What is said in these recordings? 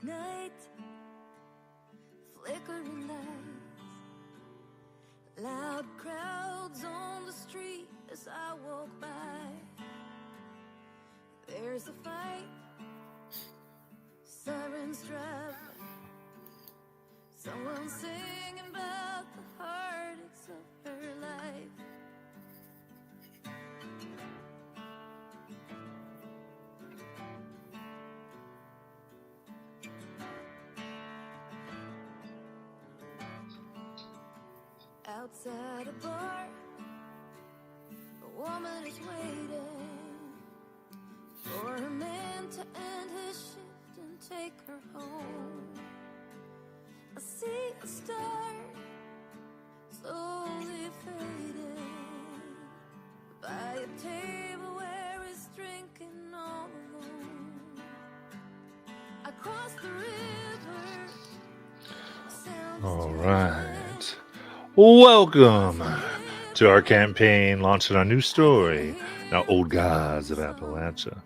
Night, flickering lights, loud crowds on the street as I walk by. There's a fight, sirens drive, someone singing about the heartaches of her life. Outside a bar, a woman is waiting for her man to end his shift and take her home. I see a star slowly fading by a table where he's drinking all alone. I cross the river. All right. Welcome to our campaign launching our new story, Now Old Gods of Appalachia.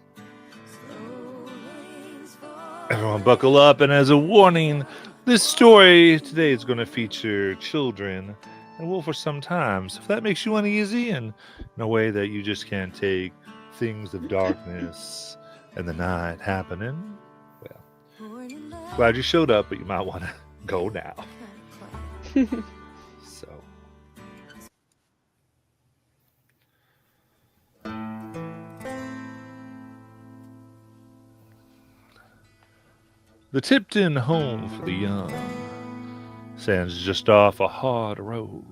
Everyone buckle up, and as a warning, this story today is going to feature children and will for some time. So if that makes you uneasy and in a way that you just can't take things of darkness and the night happening, well, glad you showed up, but you might want to go now. So, the Tipton home for the young stands just off a hard road.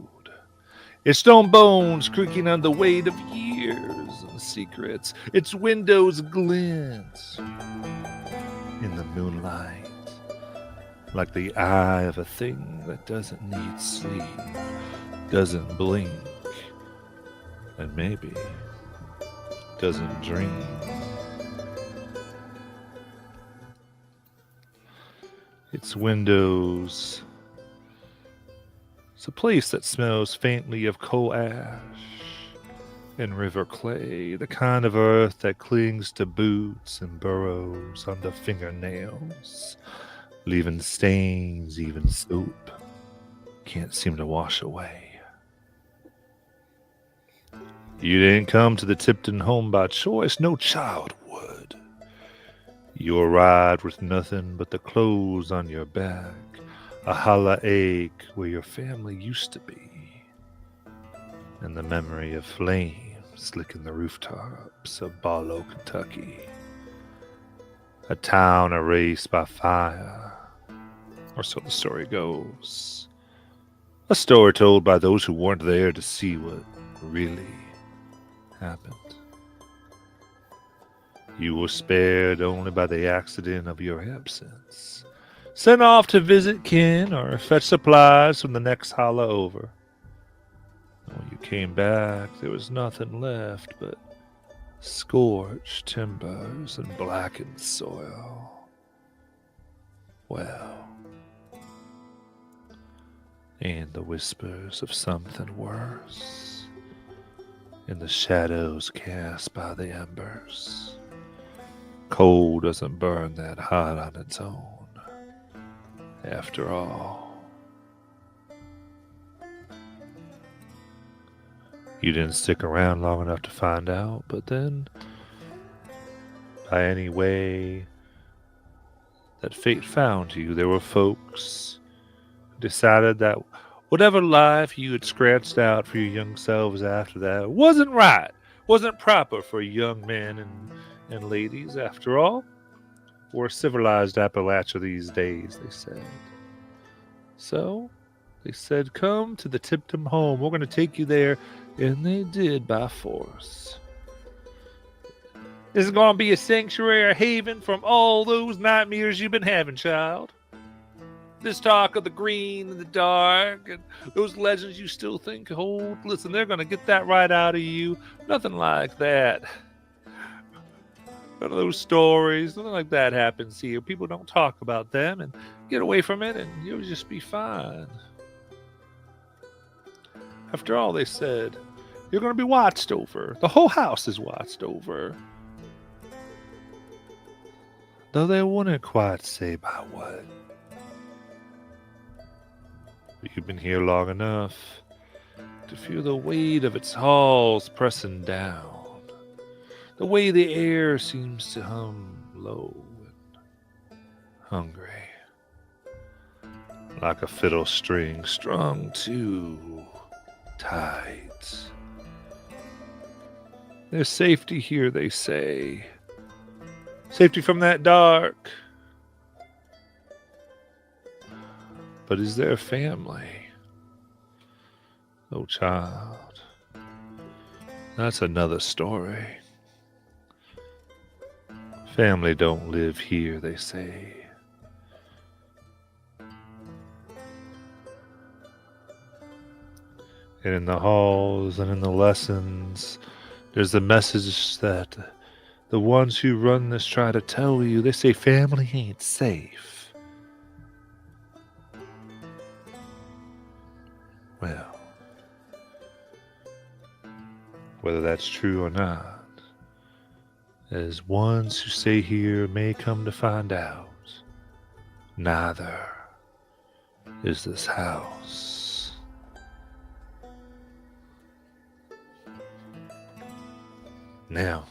Its stone bones creaking under the weight of years and secrets. Its windows glint in the moonlight like the eye of a thing that doesn't need sleep, doesn't blink, and maybe doesn't dream. Its windows, it's a place that smells faintly of coal ash and river clay, the kind of earth that clings to boots and burrows under fingernails, leaving stains even soap can't seem to wash away. You didn't come to the Tipton home by choice, no child would. You arrived with nothing but the clothes on your back, a hollow ache where your family used to be, and the memory of flames licking the rooftops of Barlow, Kentucky. A town erased by fire, or so the story goes. A story told by those who weren't there to see what really happened. You were spared only by the accident of your absence, sent off to visit kin or fetch supplies from the next holler over. When you came back, there was nothing left but scorched timbers and blackened soil. Well, and the whispers of something worse in the shadows cast by the embers. Coal doesn't burn that hot on its own, after all. You didn't stick around long enough to find out, but then, by any way that fate found you, there were folks who decided that whatever life you had scratched out for your young selves after that wasn't right, wasn't proper for young men and ladies, after all. We're civilized Appalachia these days, they said. So, they said, come to the Tipton home. We're going to take you there. And they did by force. This is going to be a sanctuary, a haven from all those nightmares you've been having, child. This talk of the green and the dark and those legends you still think hold. Listen, they're going to get that right out of you. Nothing like that. None of those stories, nothing like that happens here. People don't talk about them, and get away from it and you'll just be fine. After all, they said, you're going to be watched over. The whole house is watched over. though they wouldn't quite say by what. But you've been here long enough to feel the weight of its halls pressing down, the way the air seems to hum low and hungry, like a fiddle string strung too tight. There's safety here, they say. Safety from that dark. But is there family? Oh, child, that's another story. Family don't live here, they say. And in the halls and in the lessons, there's the message that the ones who run this try to tell you. They say family ain't safe. Well, whether that's true or not, as ones who stay here may come to find out, neither is this house. Now,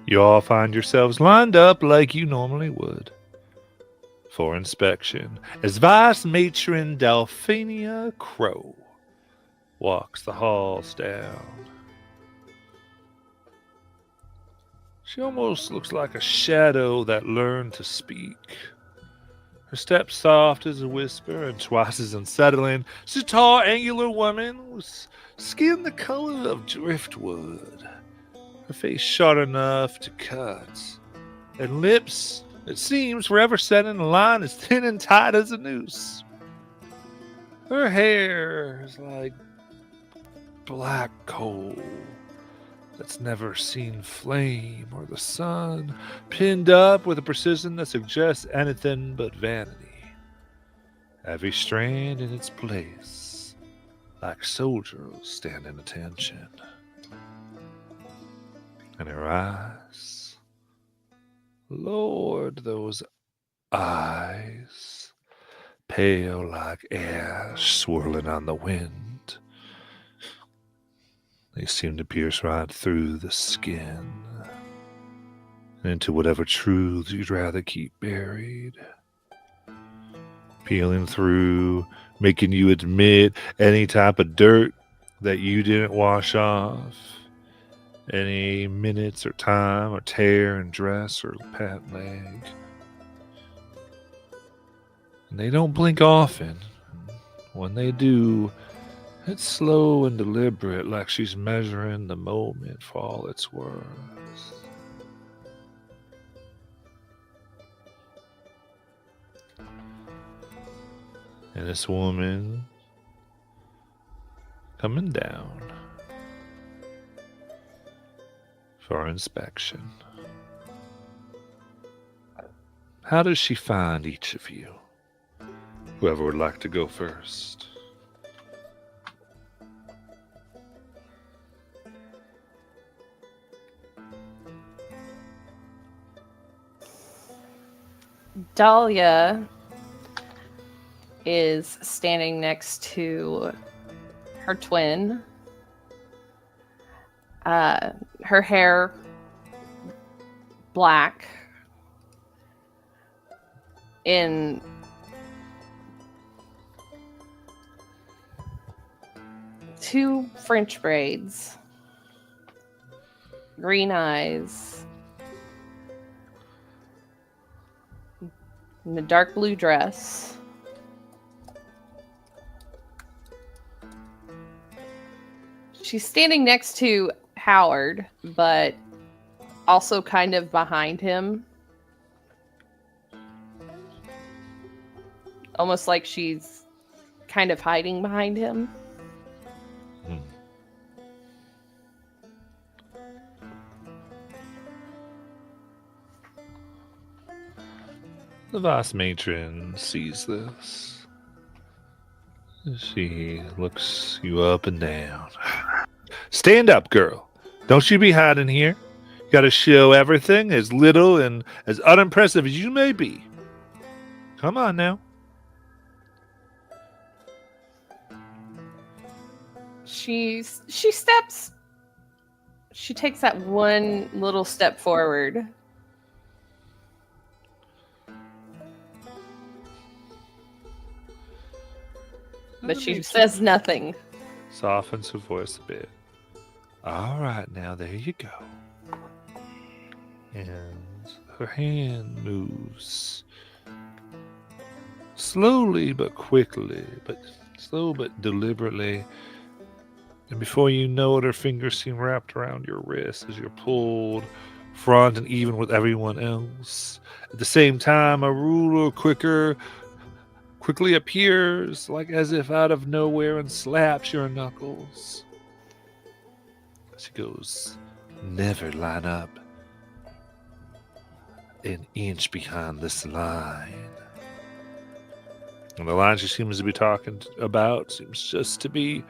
you all find yourselves lined up like you normally would for inspection as Vice Matron Delphina Crow walks the halls down. She almost looks like a shadow that learned to speak. Her step soft as a whisper and twice as unsettling. She's a tall, angular woman with skin the color of driftwood. Her face short enough to cut, and lips, it seems, forever set in a line as thin and tight as a noose. Her hair is like black coal that's never seen flame or the sun, pinned up with a precision that suggests anything but vanity. Every strand in its place, like soldiers standing attention. And her eyes, Lord, those eyes, pale like ash swirling on the wind. They seem to pierce right through the skin and into whatever truths you'd rather keep buried. Peeling through, making you admit any type of dirt that you didn't wash off, any minutes or time or tear in dress or pant leg. And they don't blink often. When they do, it's slow and deliberate, like she's measuring the moment for all it's worth. And this woman coming down for inspection. How does she find each of you? Whoever would like to go first. Dahlia is standing next to her twin. Her hair black in two French braids, green eyes, in a dark blue dress. She's standing next to Howard, but also kind of behind him. Almost like she's kind of hiding behind him. The Vice Matron sees this. She looks you up and down. Stand up, girl. Don't you be hiding here. You gotta show everything as little and as unimpressive as you may be. Come on now. She takes that one little step forward. But she says nothing. Softens her voice a bit. All right, now there you go. And her hand moves slowly but quickly, slow but deliberately. And before you know it, her fingers seem wrapped around your wrist as you're pulled front and even with everyone else. At the same time, a ruler quickly appears, like as if out of nowhere, and slaps your knuckles. She goes, never line up an inch behind this line. And the line she seems to be talking about seems just to be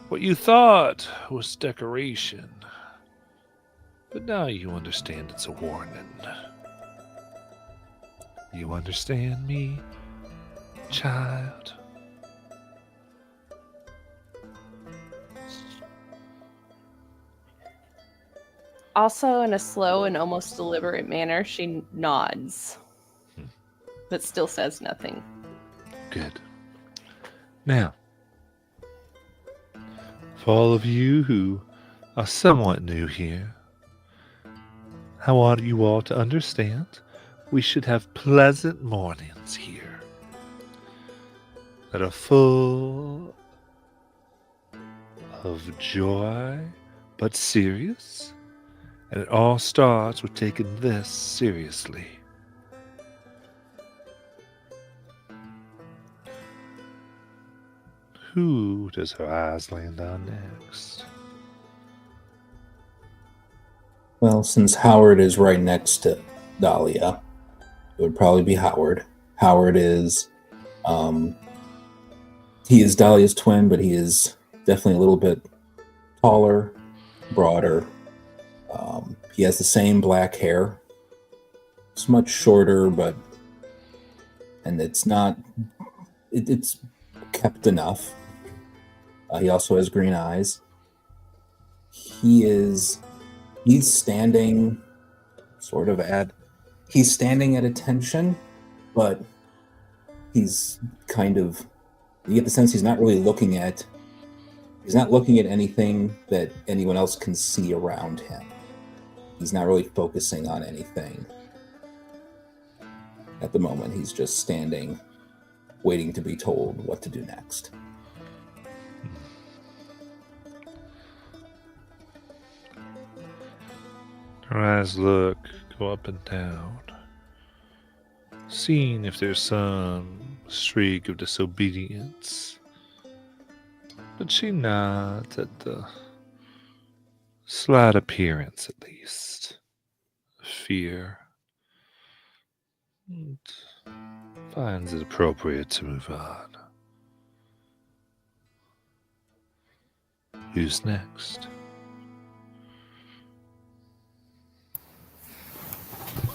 what you thought was decoration. But now you understand it's a warning. You understand me, child? Also, in a slow and almost deliberate manner, she nods, but still says nothing. Good. Now, for all of you who are somewhat new here, I want you all to understand we should have pleasant mornings here that are full of joy but serious, and it all starts with taking this seriously. Who does her eyes land on next? Well, since Howard is right next to Dahlia, it would probably be Howard. Howard is, he is Dahlia's twin, but he is definitely a little bit taller, broader. He has the same black hair. It's much shorter, and it's not, it's kept enough. He also has green eyes. He's standing at attention, but he's kind of, you get the sense he's not looking at anything that anyone else can see around him. He's not really focusing on anything at the moment. He's just standing, waiting to be told what to do next. Her eyes go up and down, seeing if there's some streak of disobedience. But she nods at the slight appearance, at least, of fear, and finds it appropriate to move on. Who's next?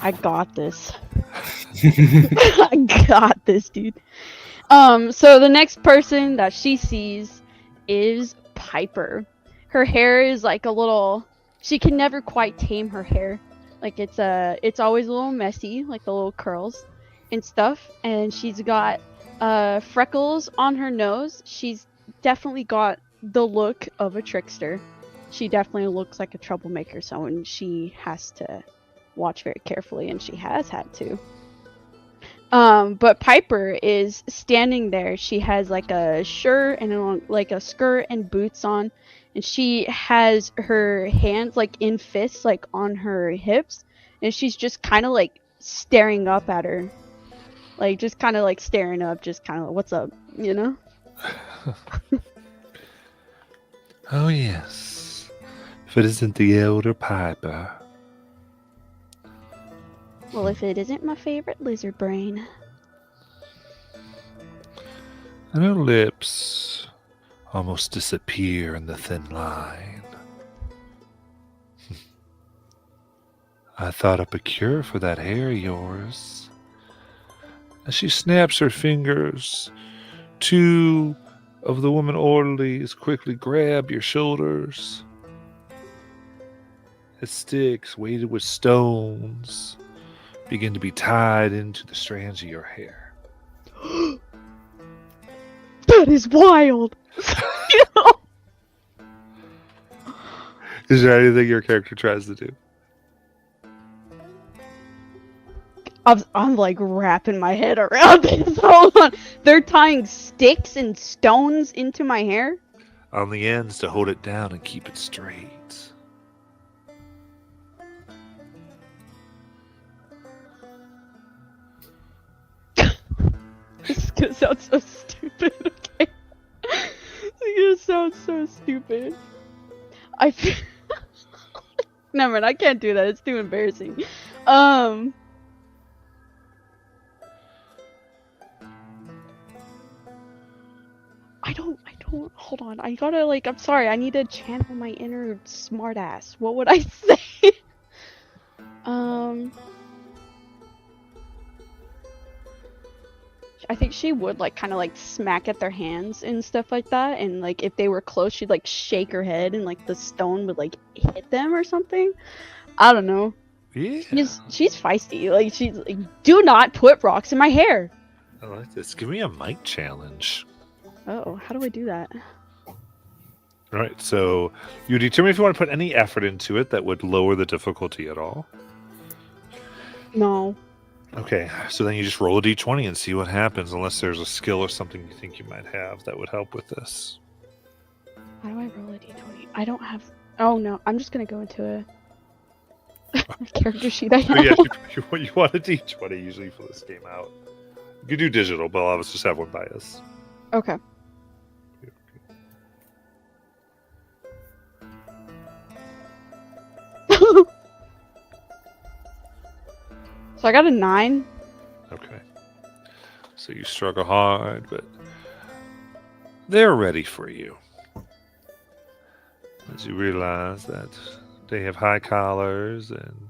I got this. I got this, dude. So the next person that she sees is Piper. Her hair is like a little, she can never quite tame her hair. Like it's always a little messy, like the little curls and stuff. And she's got freckles on her nose. She's definitely got the look of a trickster. She definitely looks like a troublemaker, so she has to watch very carefully, and she has had to. But Piper is standing there. She has like a shirt and like a skirt and boots on, and she has her hands like in fists, like on her hips, and she's just kind of like staring up at her, like just kind of like staring up, just kind of like, what's up, you know? Oh yes, if it isn't the elder Piper. Well, if it isn't my favorite lizard brain. And her lips almost disappear in the thin line. I thought up a cure for that hair of yours. As she snaps her fingers, two of the woman orderlies quickly grab your shoulders. As sticks weighted with stones begin to be tied into the strands of your hair. That is wild. Is there anything your character tries to do? I'm like wrapping my head around this. Hold on. They're tying sticks and stones into my hair? On the ends to hold it down and keep it straight. This is gonna sound so stupid, okay? It's gonna sound so stupid. I feel... Never mind, I can't do that. It's too embarrassing. I don't, hold on. I gotta, like, I'm sorry. I need to channel my inner smartass. What would I say? I think she would, like, kind of, like, smack at their hands and stuff like that. And, like, if they were close, she'd, like, shake her head and, like, the stone would, like, hit them or something. I don't know. Yeah. She's feisty. Like, she's like, do not put rocks in my hair. I like this. Give me a mic challenge. Oh, how do I do that? All right, so you determine if you want to put any effort into it that would lower the difficulty at all. No. Okay, so then you just roll a d20 and see what happens, unless there's a skill or something you think you might have that would help with this. How do I roll a d20? I don't have... Oh, no. I'm just going to go into a character sheet I have. So yeah, you want a d20 usually for this game out. You could do digital, but I'll just have one bias. Okay. So I got a 9. Okay. So you struggle hard, but they're ready for you. As you realize that they have high collars and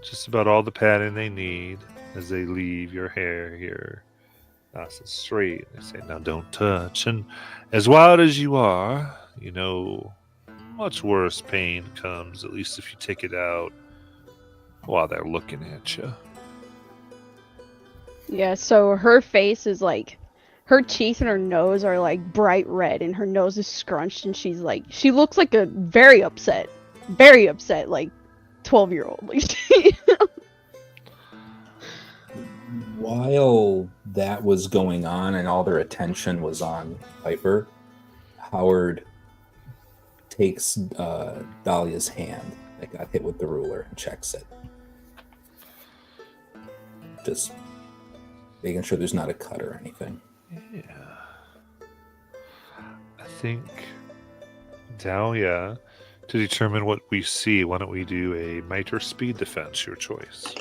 just about all the padding they need as they leave your hair here nice and straight. They say, now don't touch. And as wild as you are, you know, much worse pain comes, at least if you take it out while they're looking at you. Yeah, so her face is like... Her cheeks and her nose are like bright red and her nose is scrunched and she's like... She looks like a very upset, like 12-year-old. Like, While that was going on and all their attention was on Piper, Howard takes Dahlia's hand that got hit with the ruler and checks it. Just making sure there's not a cut or anything. Yeah. I think, Dahlia, to determine what we see, why don't we do a might or speed defense, your choice.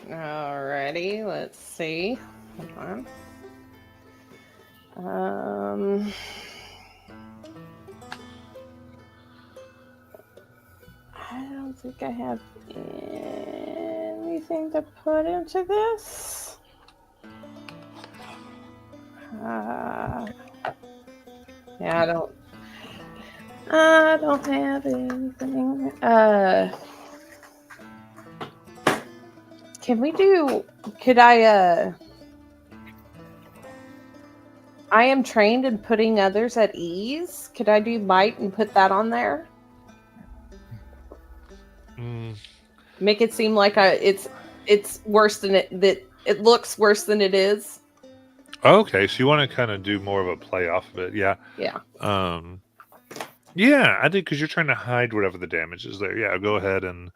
Alrighty, let's see. Hold on. I don't think I have anything to put into this. Yeah, I don't have anything. Could I am trained in putting others at ease. Could I do might and put that on there? Make it seem like it's worse than it looks worse than it is. Okay, so you want to kind of do more of a play off of it, yeah. Yeah. Yeah, I think because you're trying to hide whatever the damage is there. Yeah, go ahead and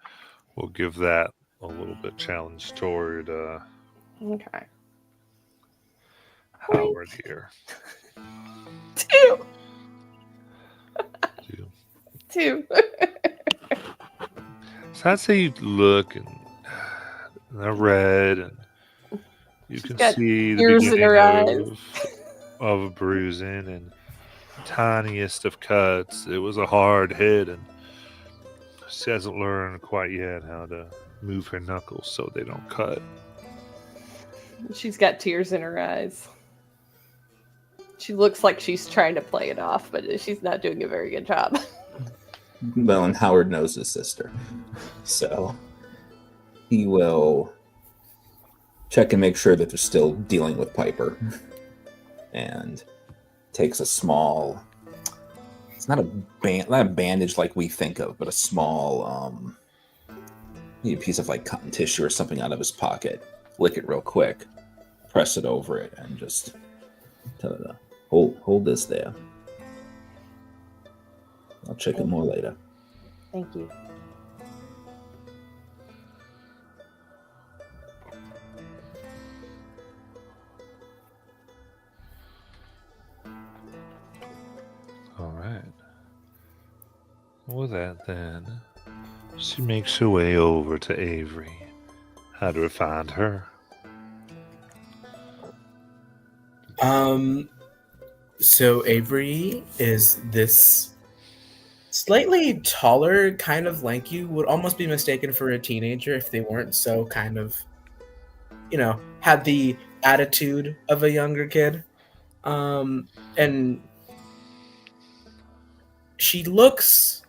we'll give that a little bit challenge toward Okay. Howard here. 2. 2. So I'd say you look and they're red and you can see the ears in her eyes. of bruising and tiniest of cuts. It was a hard hit and she hasn't learned quite yet how to move her knuckles so they don't cut. She's got tears in her eyes. She looks like she's trying to play it off, but she's not doing a very good job. Well, and Howard knows his sister. So he will check and make sure that they're still dealing with Piper. And takes a small, it's not a bandage like we think of, but a small a piece of like cotton tissue or something out of his pocket. Lick it real quick, press it over it, and just tell her to hold this there. I'll check it more later. Thank you. All right. With that, then, she makes her way over to Avery. How do we find her? So Avery is this slightly taller, kind of lanky, would almost be mistaken for a teenager if they weren't so kind of, had the attitude of a younger kid. And she looks,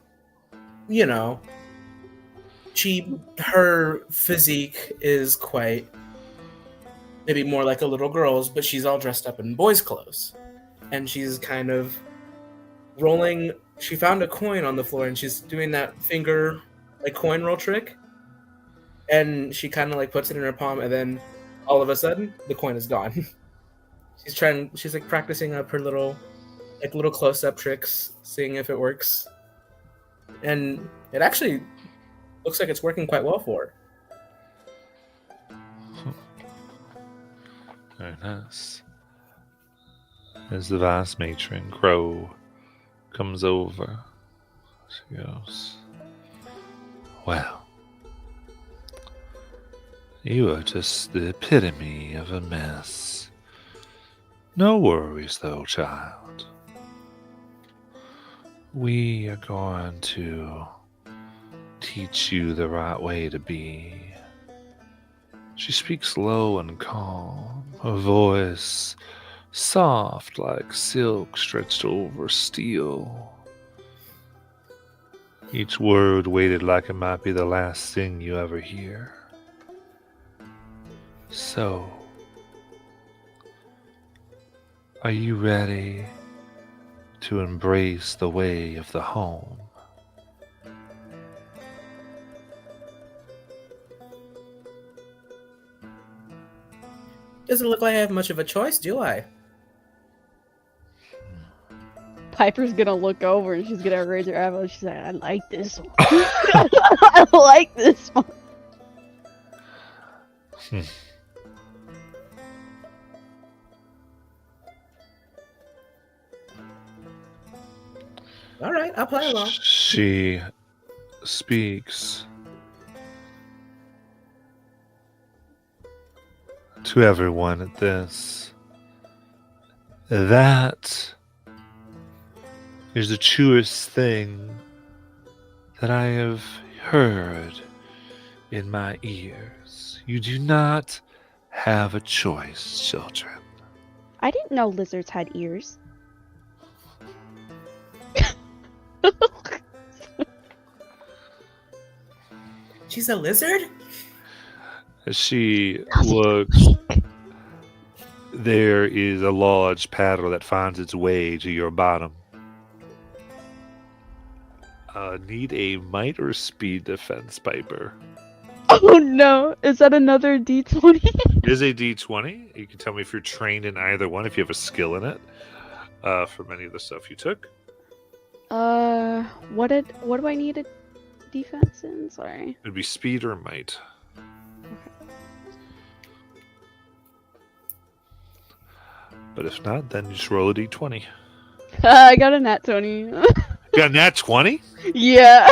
her physique is quite maybe more like a little girl's, but she's all dressed up in boys' clothes. And she's kind of rolling. She found a coin on the floor and she's doing that finger like coin roll trick. And she kind of like puts it in her palm, and then all of a sudden the coin is gone. She's like practicing up her little close-up tricks, seeing if it works. And it actually looks like it's working quite well for her. Very nice. As the Vice Matron, Crow, comes over, she goes, "Well, you are just the epitome of a mess. No worries, though, child. We are going to teach you the right way to be." She speaks low and calm, her voice soft like silk stretched over steel. Each word weighted like it might be the last thing you ever hear. So, are you ready to embrace the way of the home? Doesn't look like I have much of a choice, do I? Piper's gonna look over and she's gonna raise her eyebrows. She's like, "I like this one. I like this one." All right, I'll play along. She speaks to everyone at this. That is the truest thing that I have heard in my ears. You do not have a choice, children. I didn't know lizards had ears. She's a lizard? As she looks, there is a large paddle that finds its way to your bottom. Need a might or speed defense, Piper. Oh no! Is that another D20? It is a D20. You can tell me if you're trained in either one, if you have a skill in it, from any of the stuff you took. What do I need a defense in? Sorry. It'd be speed or might. But if not, then you just roll a D20. I got a nat 20. Got a nat 20? Yeah.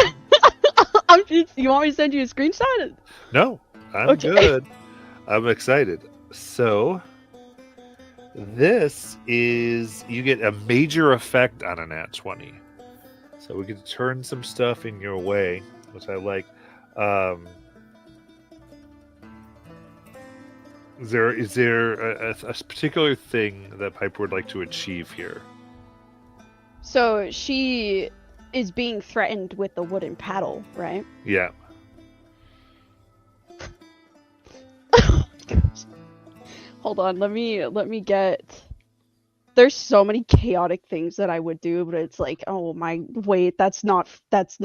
You want me to send you a screenshot? No, I'm Okay. good. I'm excited. So, this is, you get a major effect on a nat 20. So we get to turn some stuff in your way, which I like. Is there a particular thing that Piper would like to achieve here? So she is being threatened with the wooden paddle, right? Yeah. Hold on, let me get. There's so many chaotic things that I would do, but it's like, oh my, wait, that's not that's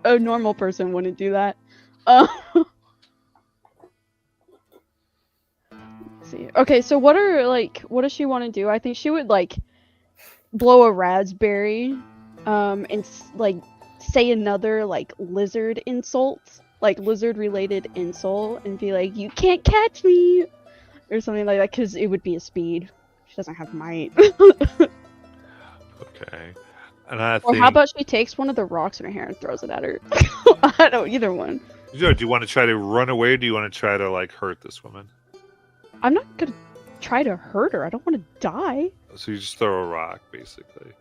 a normal person wouldn't do that. Let's see. Okay, so what does she want to do? I think she would like blow a raspberry, and like say another like lizard insult, like lizard related insult, and be like, "You can't catch me," or something like that, because it would be a speed. She doesn't have might. Okay. And I Or think. how about she takes one of the rocks in her hair and throws it at her? I don't either one. Do you want to try to run away, or do you want to try to like hurt this woman? I'm not gonna try to hurt her. I don't want to die. So you just throw a rock, basically.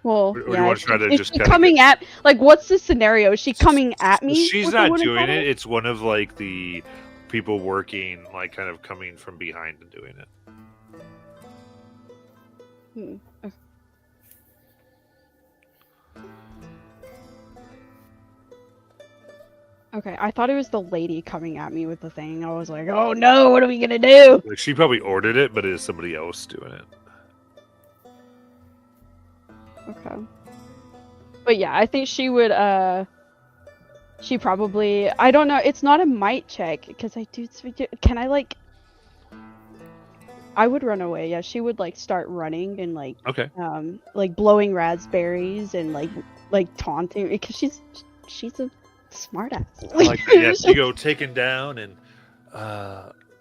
Well, Or do you yeah. want to try to Is just she kinda coming at like what's the scenario? Is she coming at me? She's with the not wooden doing paddle? it. It's one of like the people working, like kind of coming from behind and doing it. Okay, I thought it was the lady coming at me with the thing. I was like, oh no, what are we gonna do? Like she probably ordered it, but it is somebody else doing it. Okay. But yeah, I think she would, she probably, I don't know, it's not a might check, because can I like, I would run away, yeah, she would like start running and Okay. like blowing raspberries and like taunting, because she's a smart ass. I like that. Yes, you go taken down and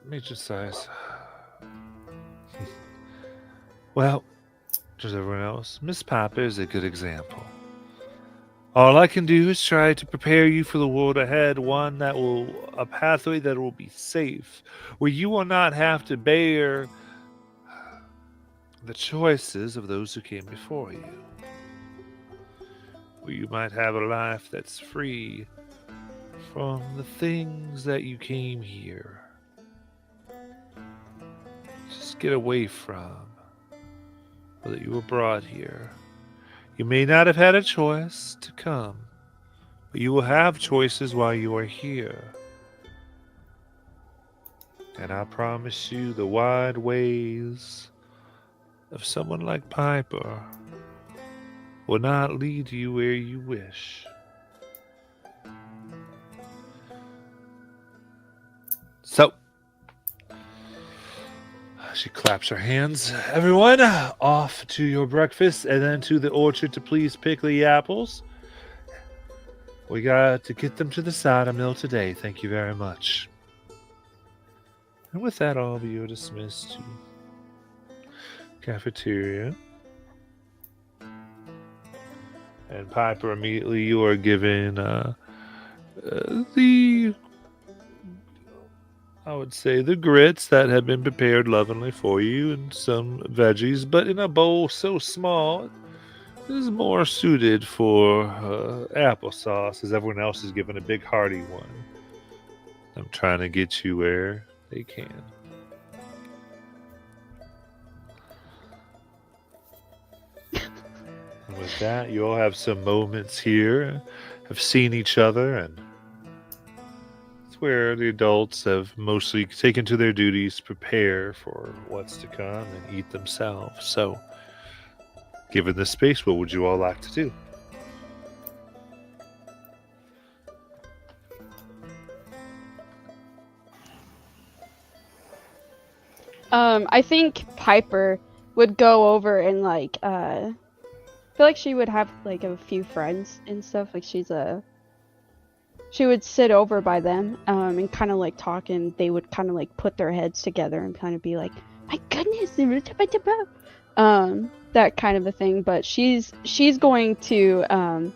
major size. Well, just everyone else, Miss Piper is a good example. All I can do is try to prepare you for the world ahead, a pathway that will be safe, where you will not have to bear the choices of those who came before you. Where you might have a life that's free from the things that you came here. Just get away from, or that you were brought here. You may not have had a choice to come, but you will have choices while you are here. And I promise you the wide ways of someone like Piper will not lead you where you wish. So, she claps her hands. Everyone, off to your breakfast and then to the orchard to please pick the apples. We got to get them to the cider mill today. Thank you very much. And with that, all of you are dismissed to cafeteria. And Piper, immediately you are given I would say the grits that have been prepared lovingly for you and some veggies, but in a bowl so small it is more suited for applesauce, as everyone else is given a big hearty one. I'm trying to get you where they can. And with that, you all have some moments here, have seen each other, and where the adults have mostly taken to their duties to prepare for what's to come and eat themselves. So, given this space, what would you all like to do? I think Piper would go over and like, I feel like she would have like a few friends and stuff. Like she would sit over by them, and kind of like talk, and they would kind of like put their heads together and kind of be like, "My goodness," that kind of a thing. But she's going to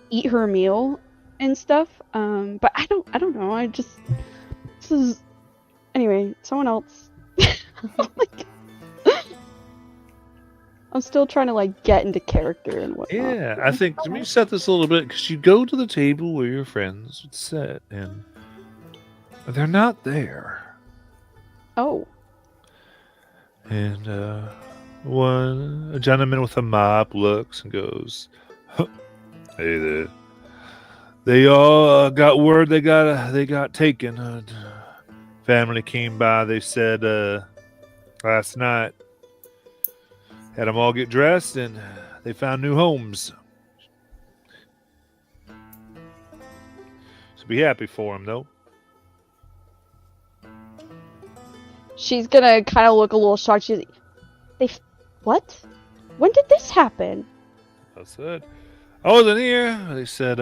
eat her meal and stuff. But I don't know. This is anyway. Someone else. I'm still trying to like get into character and whatnot. Yeah, I think let me set this a little bit, because you go to the table where your friends would sit, and they're not there. Oh. And a gentleman with a mop looks and goes, "Hey there. They all got word they got taken. Family came by. They said last night had them all get dressed and they found new homes. So be happy for them, though." She's gonna kind of look a little shocked. She's like, what? When did this happen? I said, "I wasn't here." They said,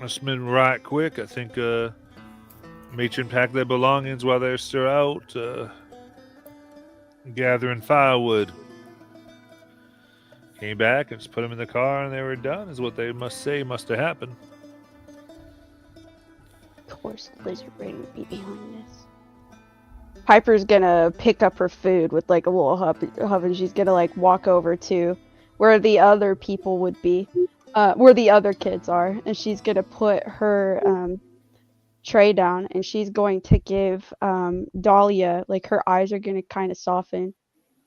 must have been right quick. I think matron packed their belongings while they're still out gathering firewood. Came back and just put them in the car and they were done, is what they must say must have happened. Of course, the lizard brain would be behind this. Piper's gonna pick up her food with like a little hub, and she's gonna like walk over to where the other people would be, where the other kids are, and she's gonna put her tray down, and she's going to give Dahlia, like her eyes are gonna kind of soften,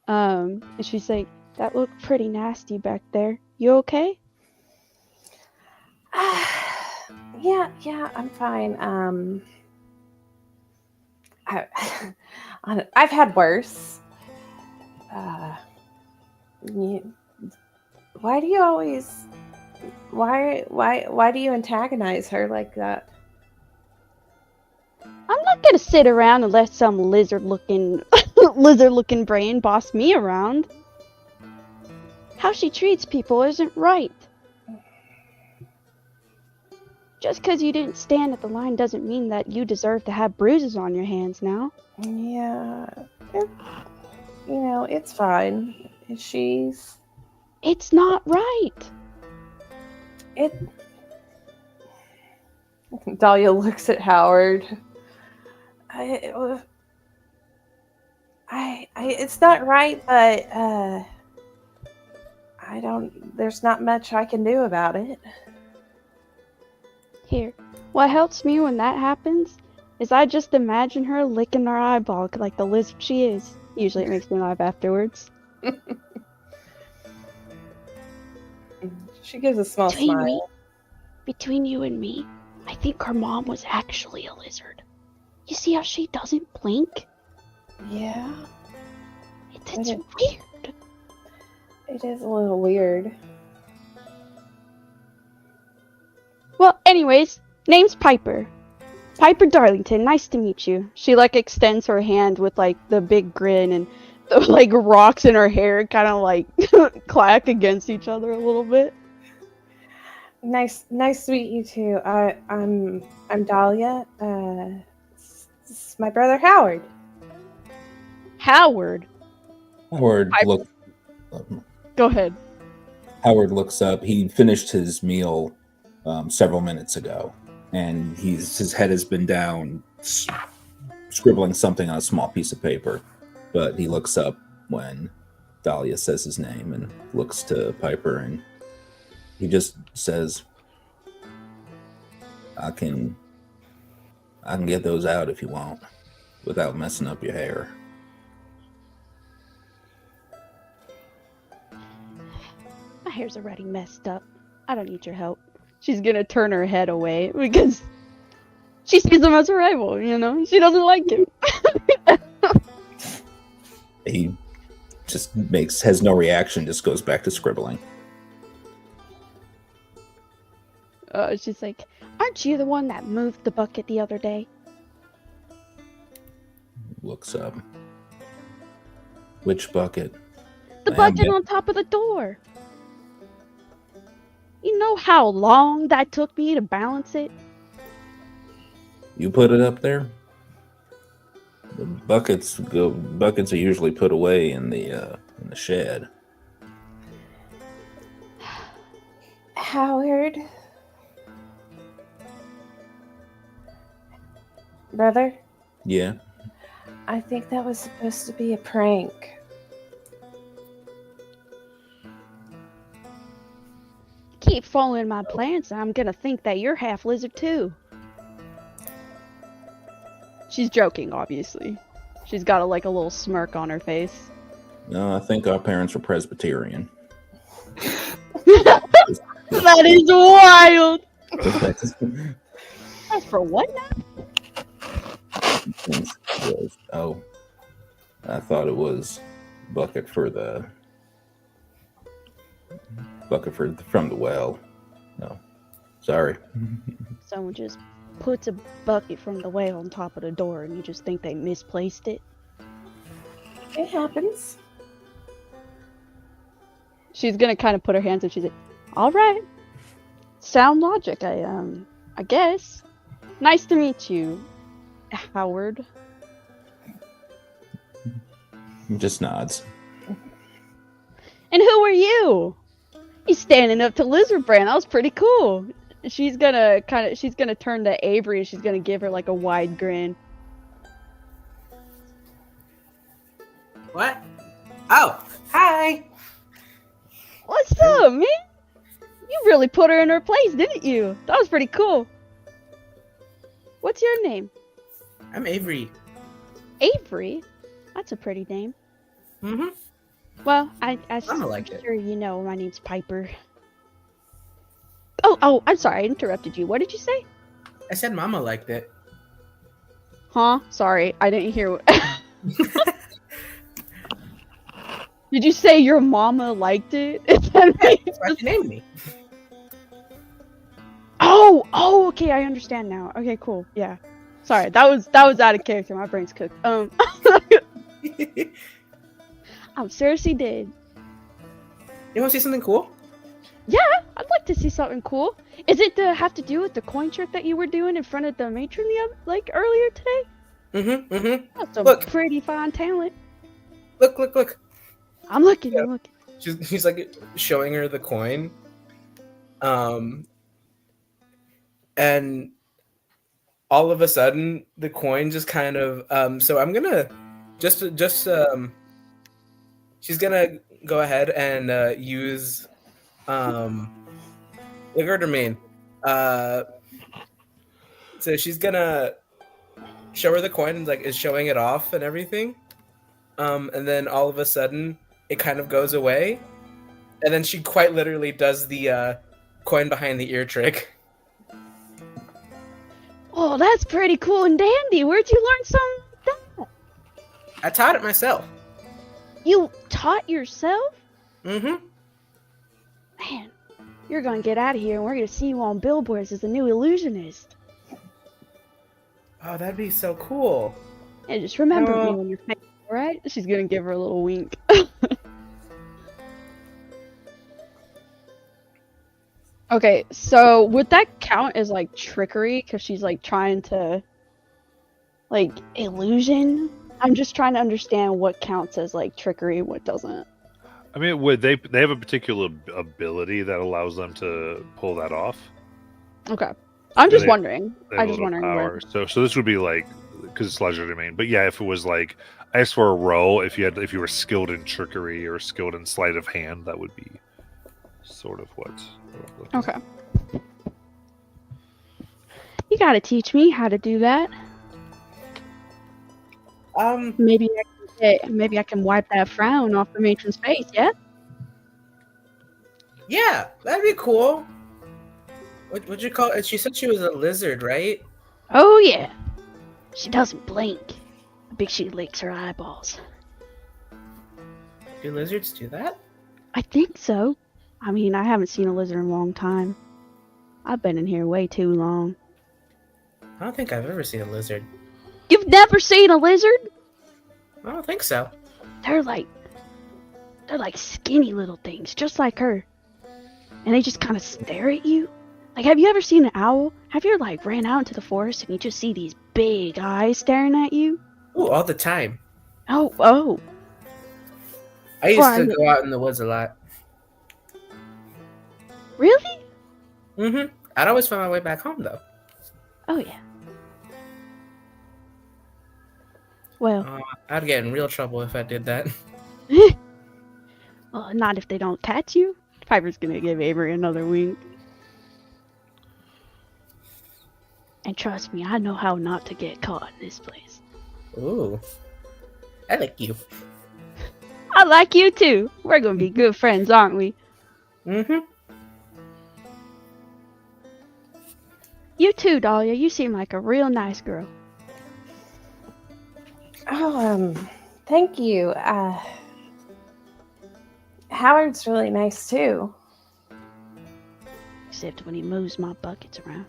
and she's like, "That looked pretty nasty back there. You okay?" Yeah, I'm fine. I've had worse. Why do you always? Why do you antagonize her like that? I'm not gonna sit around and let some lizard-looking brain boss me around. How she treats people isn't right. Just because you didn't stand at the line doesn't mean that you deserve to have bruises on your hands now. Yeah, it's fine. It's not right. Dahlia looks at Howard. It's not right, but there's not much I can do about it. Here, what helps me when that happens is I just imagine her licking her eyeball like the lizard she is. Usually it makes me laugh afterwards. She gives a small smile. Between you and me, I think her mom was actually a lizard. You see how she doesn't blink? Yeah. It's weird. It is a little weird. Well, anyways, name's Piper. Piper Darlington, nice to meet you. She like extends her hand with like the big grin, and the like rocks in her hair kind of like clack against each other a little bit. Nice to meet you too. I'm Dahlia. This is my brother Howard. Howard. Go ahead. Howard looks up. He finished his meal several minutes ago, and his head has been down, scribbling something on a small piece of paper. But he looks up when Dahlia says his name and looks to Piper, and he just says, I can get those out if you want, without messing up your hair. My hair's already messed up. I don't need your help. She's gonna turn her head away because she sees him as a rival, She doesn't like him. He just has no reaction, just goes back to scribbling. She's like, aren't you the one that moved the bucket the other day? Looks up. Which bucket? The bucket on top of the door. You know how long that took me to balance it? You put it up there? The buckets are usually put away in the shed. Howard. Brother? Yeah. I think that was supposed to be a prank. Keep following my plans and I'm gonna think that you're half lizard too. She's joking, obviously. She's got a little smirk on her face. No, I think our parents were Presbyterian. That is wild. That's for what now? Oh, I thought it was bucket from the well. No, sorry. Someone just puts a bucket from the well on top of the door and you just think they misplaced it. It happens. She's gonna kind of put her hands up. She's like, all right. Sound logic, I guess. Nice to meet you, Howard. Just nods. And who are you? He's standing up to Lizard Brand. That was pretty cool. She's gonna turn to Avery and she's gonna give her a wide grin. What? Oh, hi. What's up, man? You really put her in her place, didn't you? That was pretty cool. What's your name? I'm Avery. Avery? That's a pretty name. Mm-hmm. Well, I'm like it. sure you know my name's Piper. Oh, I'm sorry, I interrupted you. What did you say? I said Mama liked it. Huh? Sorry, I didn't hear what... Did you say your mama liked it? Is that That's why she named me. Oh, okay, I understand now. Okay, cool. Yeah. Sorry, that was out of character. My brain's cooked. I'm seriously did. You want to see something cool? Yeah, I'd like to see something cool. Is it to have to do with the coin trick that you were doing in front of the matron earlier today? Mm-hmm. That's some Look. pretty fine talent. Look. I'm looking. Yeah. I'm looking. He's showing her the coin. And all of a sudden the coin just kind of so I'm gonna just she's gonna go ahead and use look at her main. So she's gonna show her the coin and is showing it off and everything. And then all of a sudden it kind of goes away. And then she quite literally does the coin behind the ear trick. Oh, that's pretty cool and dandy. Where'd you learn something like that? I taught it myself. You taught yourself? Mm-hmm. Man, you're gonna get out of here and we're gonna see you on billboards as the new illusionist. Oh, that'd be so cool. And just remember me when you're famous, alright? She's gonna give her a little wink. Okay, so would that count as trickery? Because she's trying to illusion? I'm just trying to understand what counts as trickery and what doesn't. I mean, would they have a particular ability that allows them to pull that off? Okay. I'm just They- wondering. They have I'm a just little wondering where. power. So this would be because it's leisure domain. But yeah, if it was I asked for a roll, if you were skilled in trickery or skilled in sleight of hand, that would be sort of what. Okay. You gotta teach me how to do that. Maybe I can wipe that frown off the matron's face, yeah? Yeah, that'd be cool. What'd you call it? She said she was a lizard, right? Oh yeah. She doesn't blink. I think she licks her eyeballs. Do lizards do that? I think so. I mean, I haven't seen a lizard in a long time. I've been in here way too long. I don't think I've ever seen a lizard. You've never seen a lizard? I don't think so. They're like skinny little things, just like her. And they just kind of stare at you. Have you ever seen an owl? Have you ever ran out into the forest and you just see these big eyes staring at you? Ooh, all the time. Oh. I used to go out in the woods a lot. Really? Mm-hmm. I'd always find my way back home, though. Oh, yeah. Well, I'd get in real trouble if I did that. well, not if they don't catch you. Piper's gonna give Avery another wink. And trust me, I know how not to get caught in this place. Ooh. I like you. I like you too. We're gonna be good friends, aren't we? Mm-hmm. You too, Dahlia. You seem like a real nice girl. Oh, thank you. Howard's really nice too. Except when he moves my buckets around.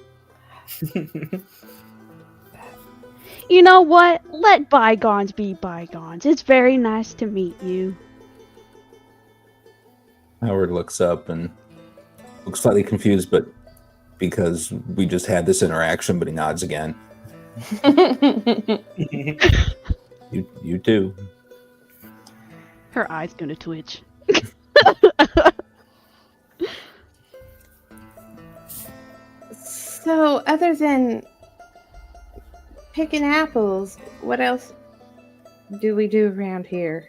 You know what? Let bygones be bygones. It's very nice to meet you. Howard looks up and looks slightly confused, but because we just had this interaction, but he nods again. You too. Her eye's gonna twitch. So, other than picking apples, what else do we do around here?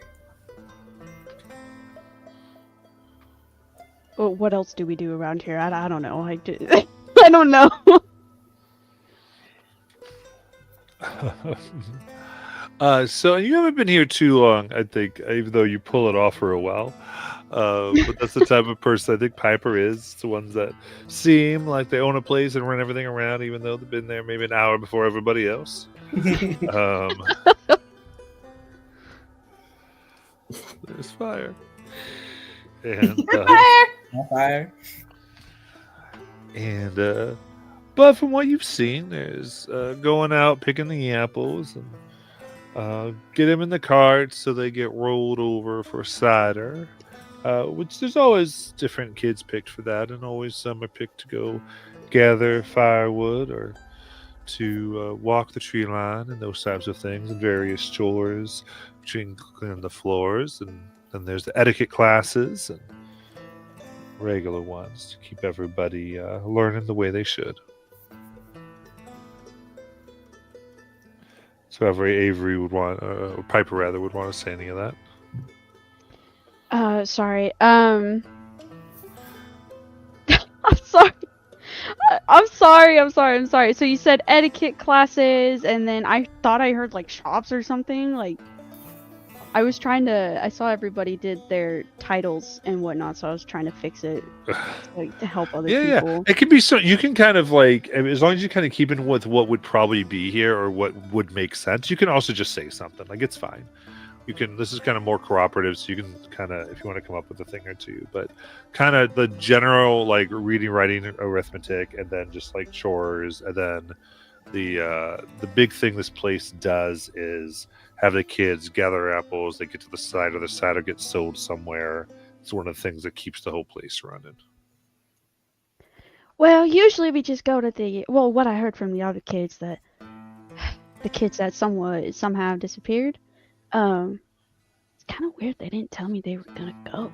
Well, what else do we do around here? I don't know. I don't know. So you haven't been here too long, I think, even though you pull it off for a while. But that's the type of person I think Piper is. It's the ones that seem like they own a place and run everything around, even though they've been there maybe an hour before everybody else. There's fire. And Fire. and but from what you've seen, there's going out picking the apples and get them in the carts so they get rolled over for cider. Which there's always different kids picked for that, and always some are picked to go gather firewood or to walk the tree line and those types of things, and various chores between cleaning the floors, and then there's the etiquette classes and regular ones to keep everybody learning the way they should. So Avery would want, or Piper rather, would want to say any of that. Sorry. I'm sorry. I'm sorry. So you said etiquette classes, and then I thought I heard like shops or something. Like, I saw everybody did their titles and whatnot, so I was trying to fix it, like, to help other people. Yeah. It can be so you can kind of like, as long as you kind of keep in with what would probably be here or what would make sense. You can also just say something, like, it's fine. You can. This is kind of more cooperative, so you can kind of, if you want to come up with a thing or two, but kind of the general, like, reading, writing, arithmetic, and then just like chores, and then the big thing this place does is have the kids gather apples. They get to the cider gets sold somewhere. It's one of the things that keeps the whole place running. Well, usually we just go to what I heard from the other kids, that the kids that somehow disappeared. It's kind of weird they didn't tell me they were gonna go.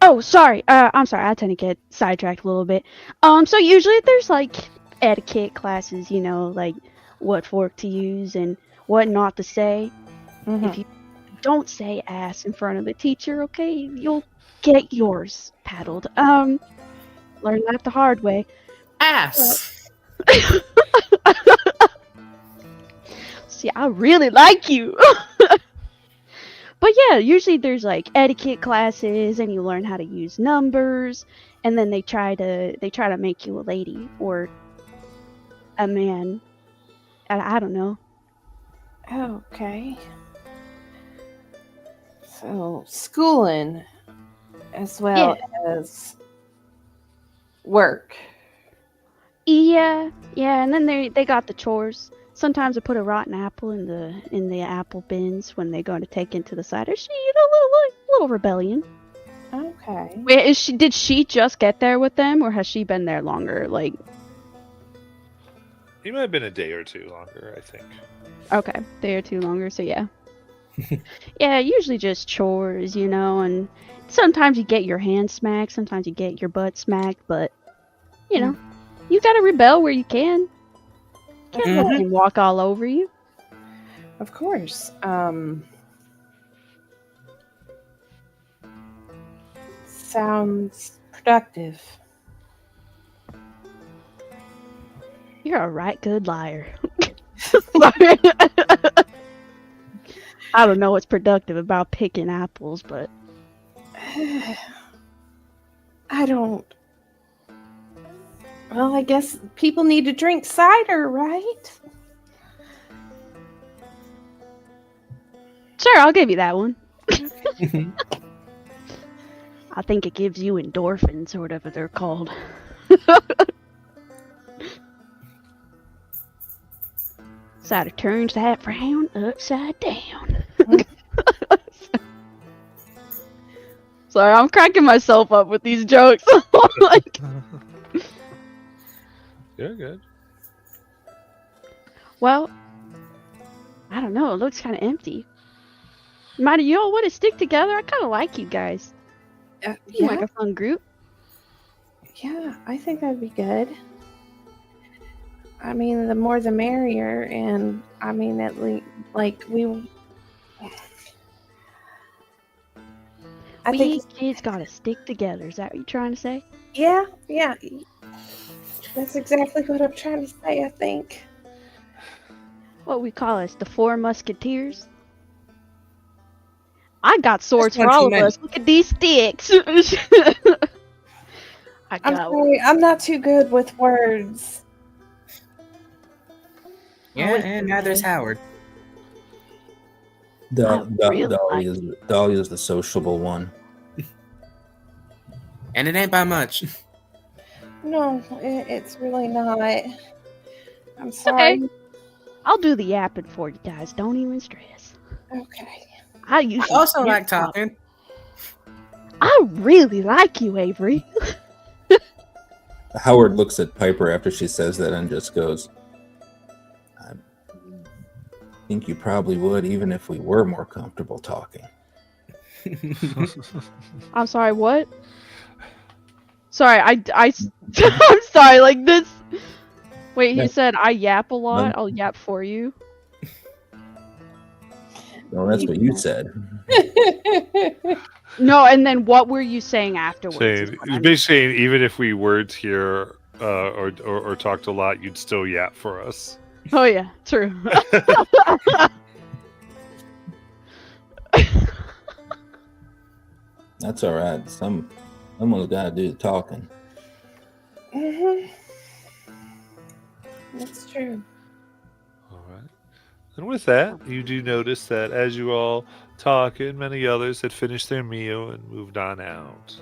Oh, sorry. I'm sorry. I tend to get sidetracked a little bit. So usually there's like etiquette classes, like what fork to use and what not to say. Mm-hmm. If you don't say ass in front of the teacher, okay, you'll get yours paddled. Learn that the hard way. Ass. See, I really like you. But yeah, usually there's like etiquette classes, and you learn how to use numbers, and then they try to make you a lady or a man. I don't know. Okay. So, schooling as well as work. Yeah, and then they got the chores. Sometimes I put a rotten apple in the apple bins when they go to take into the cider. Little rebellion. Okay. Wait, did she just get there with them, or has she been there longer? Like, He might have been a day or two longer, I think. okay, day or two longer. So yeah, yeah. Usually just chores, and sometimes you get your hand smacked, sometimes you get your butt smacked, but you gotta rebel where you can. Can't let him walk all over you. Of course. Sounds productive. You're a right good liar. Sorry. I don't know what's productive about picking apples, but I don't. Well, I guess people need to drink cider, right? sure, I'll give you that one. I think it gives you endorphins or whatever they're called. Cider turns that frown upside down. Sorry, I'm cracking myself up with these jokes. Like, You're good. well, I don't know. It looks kind of empty. Mighty, you all want to stick together? I kind of like you guys. You seem like a fun group. Yeah, I think that'd be good. I mean, the more the merrier, and I mean, at least, like, I We think, kids gotta stick together. Is that what you're trying to say? yeah, that's exactly what I'm trying to say, I think. What we call us, the Four Musketeers? I got swords one for all too of many. us. Look at these sticks. I I'm got sorry, I'm not too good with words. Yeah, it's and now there's okay. Howard. Dolly is the sociable one. And it ain't by much. No, it's really not. I'm okay. sorry. I'll do the yapping for you guys. Don't even stress. Okay. I I usually also can't like talk. talking. I really like you, Avery. Howard looks at Piper after she says that and just goes, I think you probably would even if we were more comfortable talking. I'm sorry, what? Sorry, I'm sorry, like this. Wait, he No. said I yap a lot. No. I'll yap for you. No, that's what you said. No, and then what were you saying afterwards? is Saying, what I meant. basically saying, even if we weren't here or talked a lot, you'd still yap for us. Oh yeah, true. That's all right. Someone's got to do the talking. Mhm. That's true. All right. And with that, you do notice that as you all talking, many others had finished their meal and moved on out,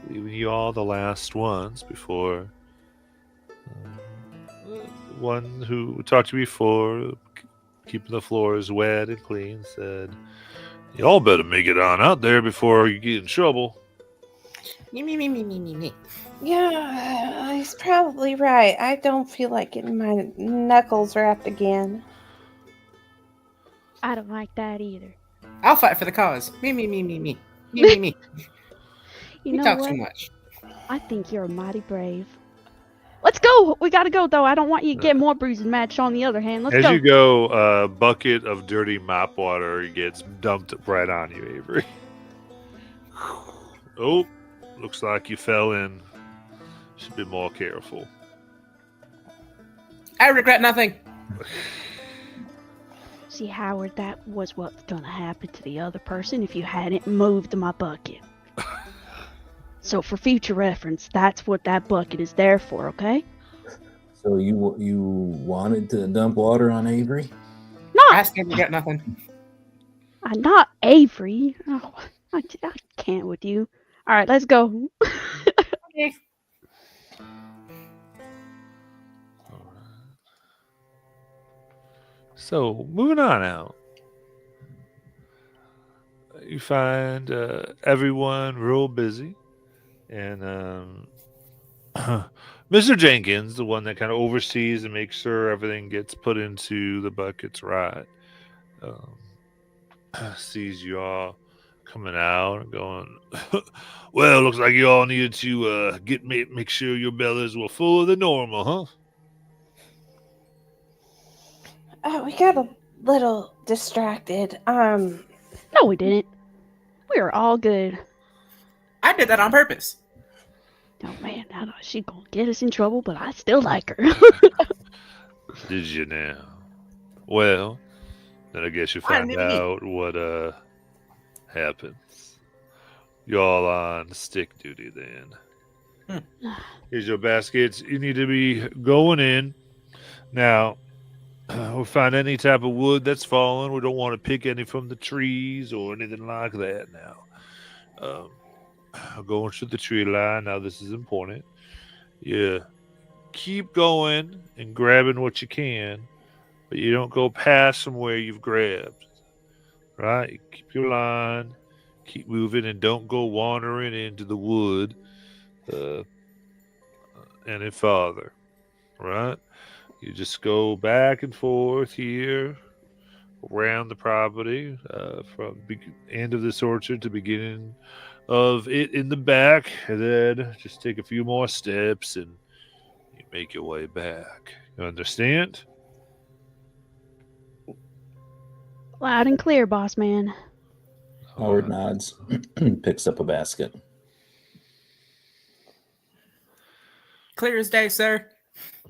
leaving you all the last ones before one who talked to you before, keeping the floors wet and clean, said, "Y'all better make it on out there before you get in trouble." Me. Yeah, he's probably right. I don't feel like getting my knuckles wrapped again. I don't like that either. I'll fight for the cause. Me. You You know talk what? too much. I think you're mighty brave. Let's go. We gotta go though. I don't want you to get more bruising match. On the other hand, let's As go. you go, a bucket of dirty mop water gets dumped right on you, Avery. Oh, looks like you fell in. Should be more careful. I regret nothing. See, Howard, that was what's gonna happen to the other person if you hadn't moved my bucket. So for future reference, that's what that bucket is there for, okay? So you wanted to dump water on Avery? Not, I still regret nothing. not Avery. Oh, I can't with you. All right, let's go. Okay. So, moving on out. You find everyone real busy. And Mr. Jenkins, the one that kind of oversees and makes sure everything gets put into the buckets right, sees you all coming out and going, well, looks like you all needed to make sure your bellies were fuller than normal, huh? Oh, we got a little distracted. No, we didn't. We are all good. I did that on purpose. Oh man, I know she's gonna get us in trouble, but I still like her. Did you now? Well, then I guess you find Finally. out what happens. Y'all on stick duty then. Here's your baskets. You need to be going in. Now, we'll find any type of wood that's fallen. We don't want to pick any from the trees or anything like that now. Going to the tree line. Now, this is important. Yeah. Keep going and grabbing what you can, but you don't go past from where you've grabbed. Right? You keep your line, keep moving, and don't go wandering into the wood any farther. Right? You just go back and forth here around the property from end of this orchard to beginning of it in the back, and then just take a few more steps and you make your way back. You understand? Loud and clear, boss man. Howard nods, picks up a basket. Clear as day, sir.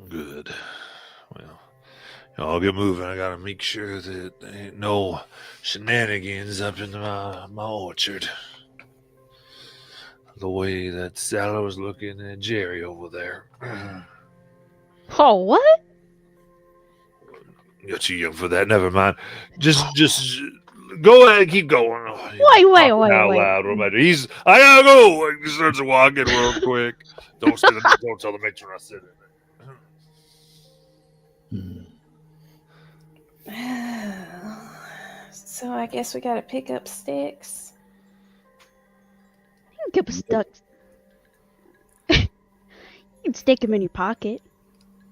Good. Well, I'll get moving. I gotta make sure that there ain't no shenanigans up in my orchard. The way that Sally was looking at Jerry over there. Oh, what? You're too young for that. Never mind. Just go ahead. Keep going. Wait. Out loud. Remember, I gotta go. He starts walking real quick. Don't tell the matron I said it. So I guess we gotta pick up sticks. You can get stuck. You can stick them in your pocket.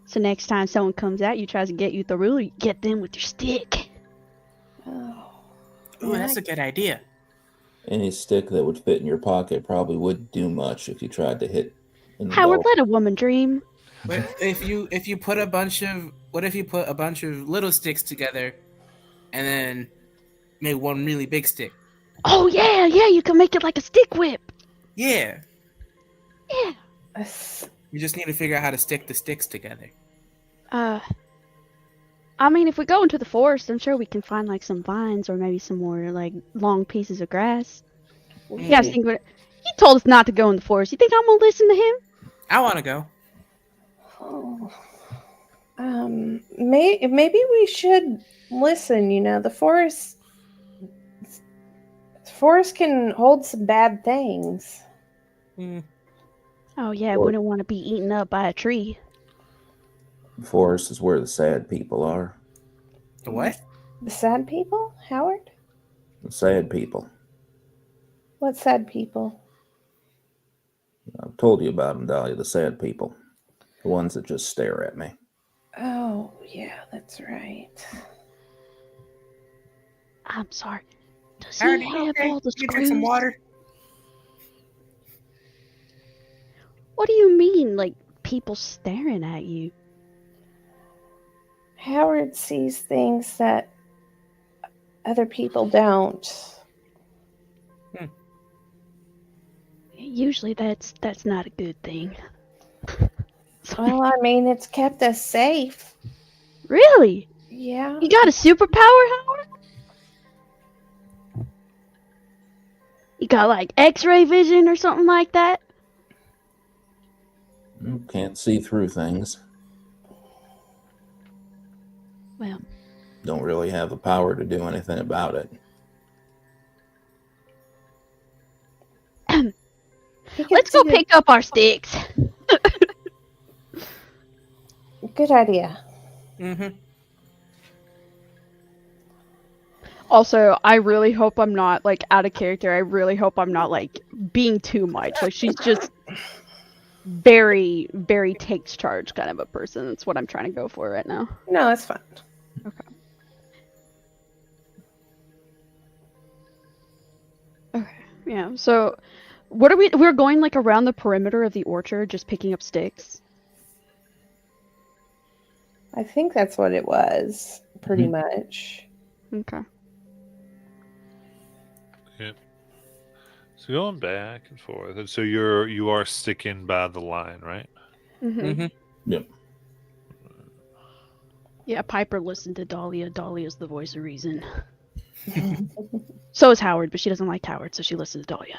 So next time someone comes at you, tries to get you with a ruler, you get them with your stick. Oh, Ooh, that's a good idea. Any stick that would fit in your pocket probably wouldn't do much if you tried to hit in the Howard, ball. let a woman dream. But if you put a bunch of little sticks together, and then make one really big stick? Oh yeah, you can make it like a stick whip. Yeah. Yeah. You just need to figure out how to stick the sticks together. I mean, if we go into the forest, I'm sure we can find like some vines or maybe some more like long pieces of grass. Yeah, I was thinking, he told us not to go in the forest. You think I'm gonna listen to him? I want to go. Oh. Maybe we should listen. You know, the forest can hold some bad things. Oh yeah, I wouldn't want to be eaten up by a tree. The forest is where the sad people are. The what? The sad people, Howard? The sad people. What sad people? I've told you about them, Dahlia, the sad people. The ones that just stare at me. Oh, yeah, that's right. I'm sorry. Does Howard, he you have okay? all the You drink some screws? water? What do you mean, like people staring at you? Howard sees things that other people don't. Usually that's not a good thing. Well, I mean, it's kept us safe. Really? Yeah. You got a superpower, Howard? You got like X-ray vision or something like that? Can't see through things. Well, Don't really have the power to do anything about it. let's go pick up our sticks. Good idea. Mm-hmm. Also, I really hope I'm not like out of character. I really hope I'm not like being too much. Like she's just very, very takes charge kind of a person. That's what I'm trying to go for right now. No, it's fine. Okay. Yeah. So, what are we? We're going like around the perimeter of the orchard, just picking up sticks. I think that's what it was, pretty much. Okay. So going back and forth, and so you are sticking by the line, right? Mm-hmm. Yep. Yeah, Piper listened to Dahlia. Dahlia's the voice of reason. So is Howard, but she doesn't like Howard, so she listens to Dahlia.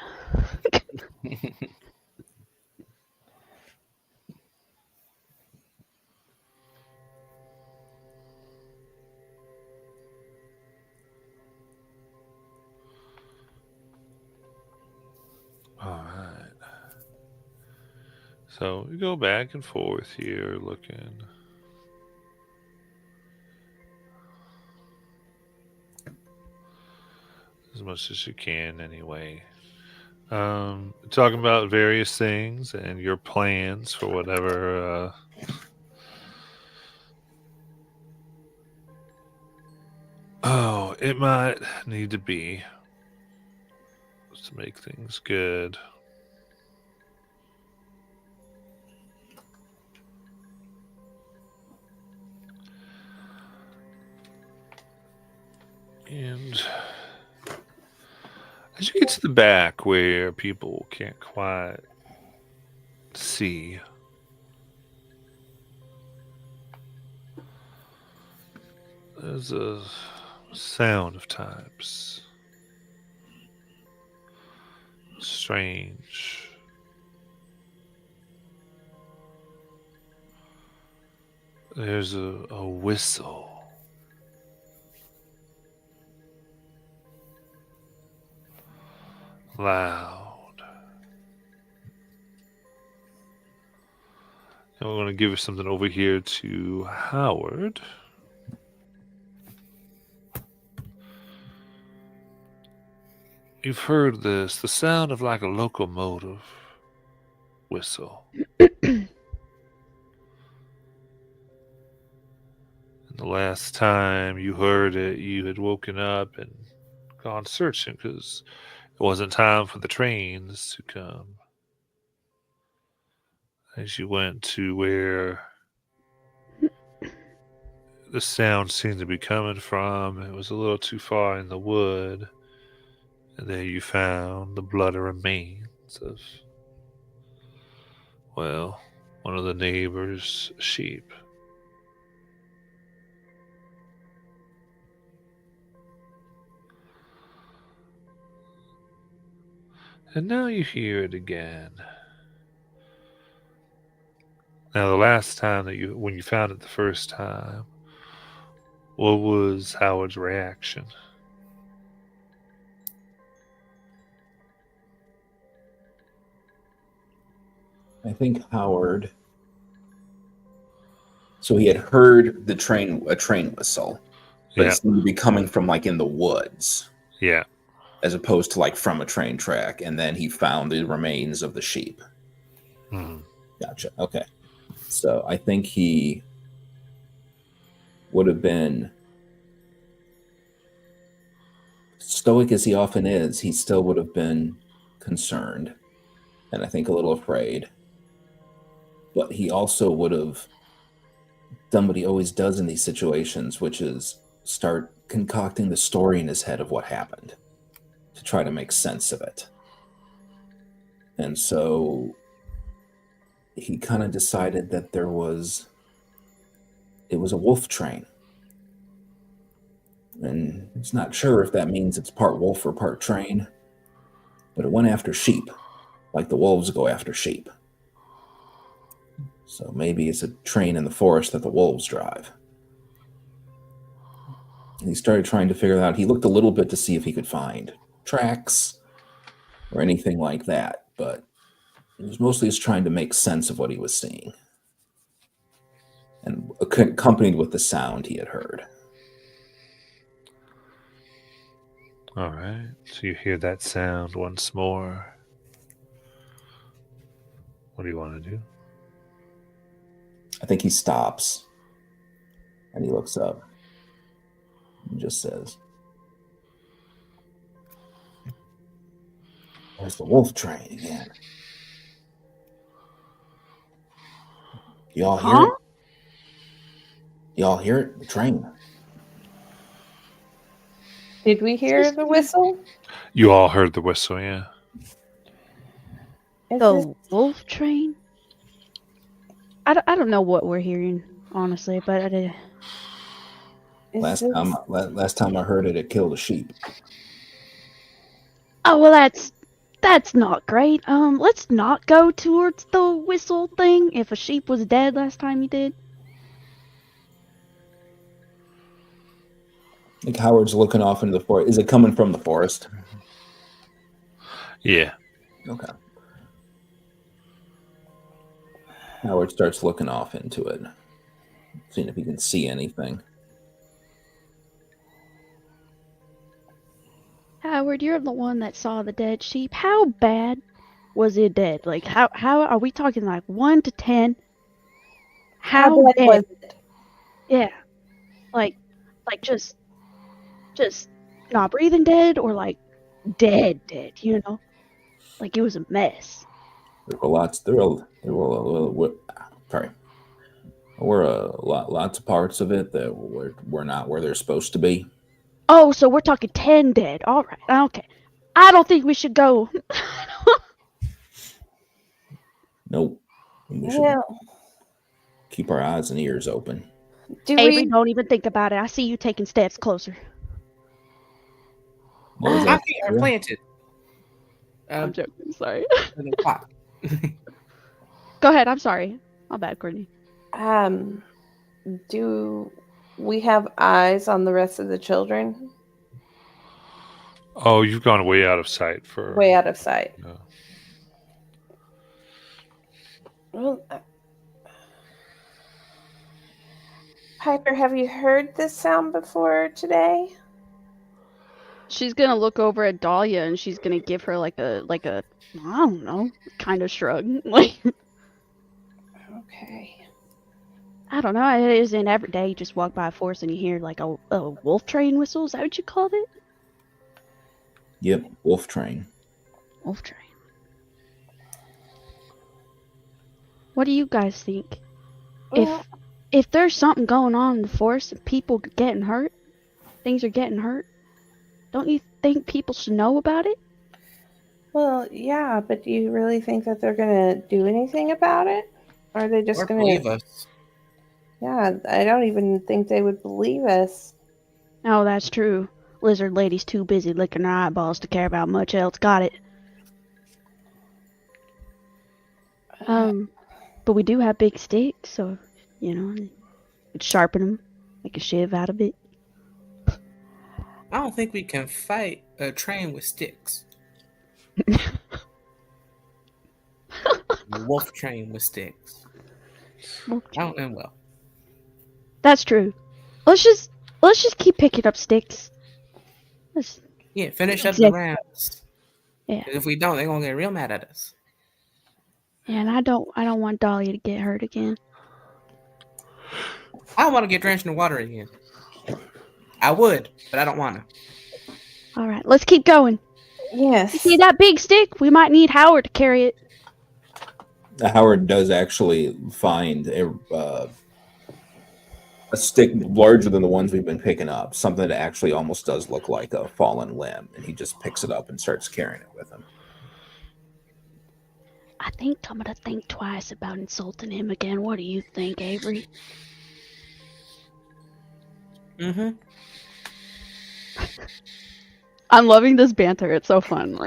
All right. So you go back and forth here, looking. As much as you can, anyway. Talking about various things and your plans for whatever. Oh, it might need to be to make things good. And as you get to the back where people can't quite see, there's a sound of types. Strange. There's a whistle. Loud. And we're going to give something over here to Howard. You've heard this, the sound of like a locomotive whistle. And the last time you heard it, you had woken up and gone searching because it wasn't time for the trains to come. As you went to where the sound seemed to be coming from, it was a little too far in the wood. And there you found the bloody remains of, well, one of the neighbor's sheep. And now you hear it again. Now, the last time when you found it the first time, what was Howard's reaction? I think Howard. So he had heard a train whistle, but Yeah, it seemed to be coming from like in the woods, yeah. as opposed to like from a train track. And then he found the remains of the sheep. Mhm. Gotcha. Okay. So I think he would have been stoic as he often is. He still would have been concerned and I think a little afraid. But he also would have done what he always does in these situations, which is start concocting the story in his head of what happened to try to make sense of it. And so he kind of decided that it was a wolf train. And he's not sure if that means it's part wolf or part train, but it went after sheep, like the wolves go after sheep. So maybe it's a train in the forest that the wolves drive. And he started trying to figure it out. He looked a little bit to see if he could find tracks or anything like that, but it was mostly just trying to make sense of what he was seeing, and accompanied with the sound he had heard. All right. So you hear that sound once more. What do you want to do? I think he stops and he looks up and just says, "There's the wolf train again. Y'all hear Huh? it? Y'all hear it? The train." Did we hear the whistle? You all heard the whistle, yeah? Is The wolf train? I don't know what we're hearing, honestly, but Last time I heard it, it killed a sheep. oh well, that's not great. Let's not go towards the whistle thing. If a sheep was dead last time you did. I think Howard's looking off into the forest. Is it coming from the forest? Yeah. Okay. Howard starts looking off into it, seeing if he can see anything. Howard, you're the one that saw the dead sheep. How bad was it dead? Like how are we talking like 1 to 10? How bad dead? was it? Yeah. Like just not breathing dead or like dead, you know? Like it was a mess. There were lots of parts of it that were not where they're supposed to be. Oh, so we're talking 10 dead. All right. Okay. I don't think we should go. Nope. We should Yeah. keep our eyes and ears open. Do Avery, we? don't even think about it. I see you taking steps closer. What was My that? feet are planted. I'm joking. Sorry. In the pot. Go ahead. I'm sorry. My bad, Courtney. Do we have eyes on the rest of the children? Oh, you've gone way out of sight for. Way out of sight. No. Well, Piper, have you heard this sound before today? She's gonna look over at Dahlia and she's gonna give her like a I don't know, kind of shrug. Like Okay. I don't know. It isn't every day you just walk by a forest and you hear like a wolf train whistle. Is that what you called it? Yep, wolf train. Wolf train. What do you guys think? Well, If there's something going on in the forest and people are getting hurt, things are getting hurt, don't you think people should know about it? well, yeah, but do you really think that they're gonna do anything about it? Or are they just Or gonna believe us. Yeah, I don't even think they would believe us. Oh, that's true. Lizard lady's too busy licking her eyeballs to care about much else. Got it. But we do have big sticks, so, you know, could sharpen them, make a shiv out of it. I don't think we can fight a train with sticks. Wolf train with sticks. I don't know well. That's true. Let's just keep picking up sticks. Yeah, finish up the rounds. Yeah. 'Cause if we don't, they're gonna get real mad at us. Yeah, and I don't want Dahlia to get hurt again. I don't want to get drenched in water again. I would, but I don't want to. All right, let's keep going. Yes. You see that big stick? We might need Howard to carry it. Howard does actually find a stick larger than the ones we've been picking up, something that actually almost does look like a fallen limb, and he just picks it up and starts carrying it with him. I think I'm gonna think twice about insulting him again. What do you think, Avery? Mm-hmm. I'm loving this banter. It's so fun.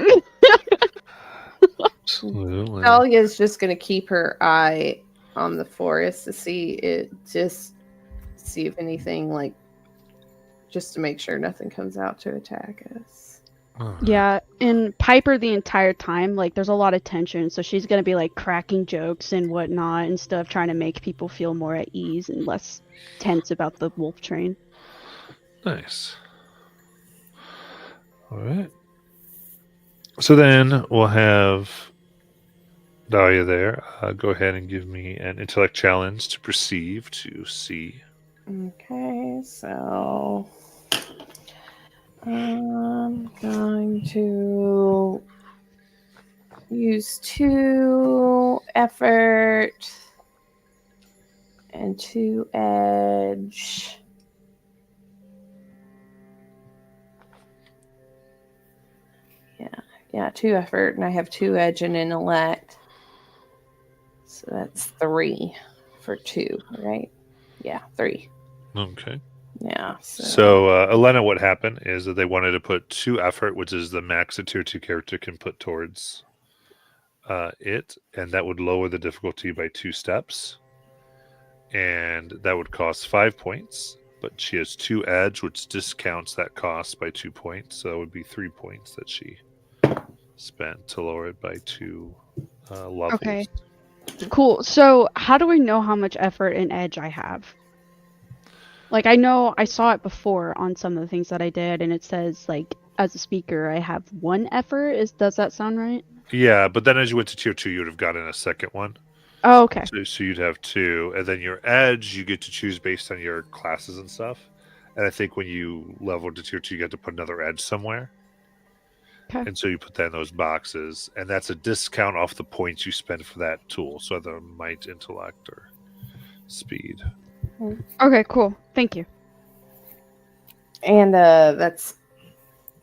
Absolutely. Dahlia's just gonna keep her eye on the forest to see if anything, like, just to make sure nothing comes out to attack us. Yeah, and Piper the entire time, like, there's a lot of tension, so she's gonna be like cracking jokes and whatnot and stuff, trying to make people feel more at ease and less tense about the wolf train. Nice. All right. So then we'll have Dahlia there. Go ahead and give me an intellect challenge to perceive to see. Okay, so I'm going to use 2 effort and 2 edge. Yeah, 2 effort, and I have 2 edge and intellect. So that's 3 for 2, right? Yeah, 3. Okay. Yeah. So, Elena, what happened is that they wanted to put 2 effort, which is the max a tier 2 character can put towards it, and that would lower the difficulty by 2 steps. And that would cost 5 points. But she has 2 edge, which discounts that cost by 2 points. So that would be 3 points that she spent to lower it by 2 levels. Okay. Cool. So how do we know how much effort and edge I have? Like, I know I saw it before on some of the things that I did, and it says, like, as a speaker, I have 1 effort. Does that sound right? Yeah, but then as you went to tier 2, you would have gotten a second one. Oh, okay. So you'd have 2. And then your edge, you get to choose based on your classes and stuff. And I think when you level to tier 2, you get to put another edge somewhere. Okay. And so you put that in those boxes. And that's a discount off the points you spend for that tool. So either might, intellect, or speed. Okay, cool. Thank you. And that's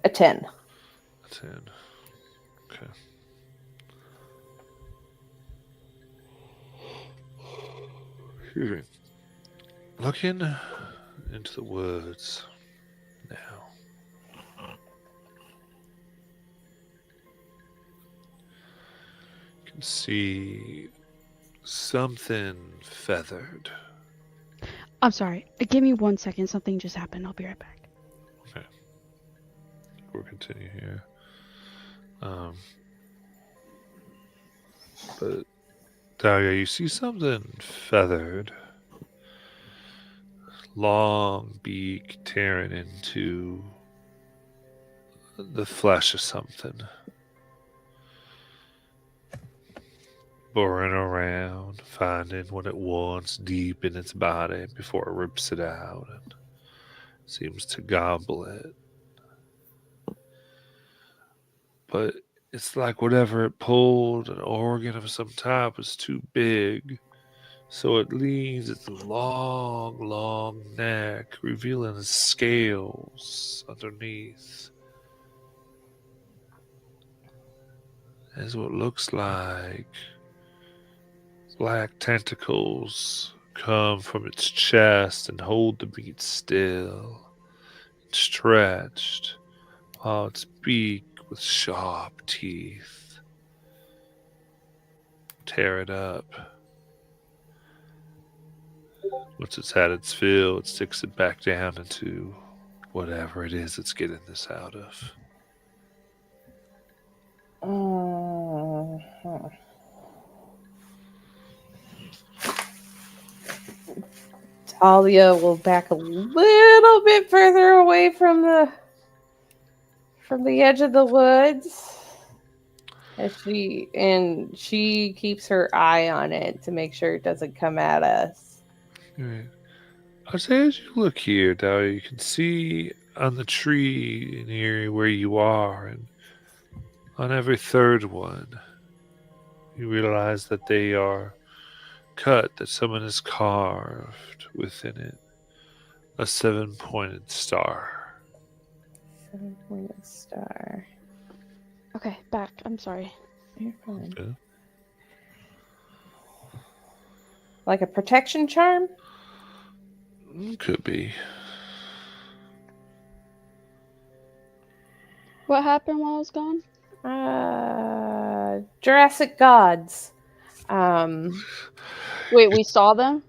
a 10. 10. Okay. Excuse me. Looking into the woods now. You can see something feathered. I'm sorry. Give me 1 second. Something just happened. I'll be right back. Okay. We'll continue here. But Dahlia, you see something feathered. Long beak tearing into the flesh of something. Boring around, finding what it wants deep in its body before it rips it out and seems to gobble it. But it's like whatever it pulled, an organ of some type, was too big. So it leans its long, long neck, revealing the scales underneath. As what looks like black tentacles come from its chest and hold the beak still, stretched, while its beak with sharp teeth tear it up. Once it's had its fill, it sticks it back down into whatever it is it's getting this out of. Talia will back a little bit further away from the edge of the woods. As she keeps her eye on it to make sure it doesn't come at us. Right. I'd say as you look here, Dahlia, you can see on the tree near where you are, and on every third one, you realize that they are cut, that someone has carved within it a 7-pointed star. 7-pointed star. Okay, back. I'm sorry. You're fine. Okay. Like a protection charm? Could be. What happened while I was gone? Jurassic gods. Wait, we saw them?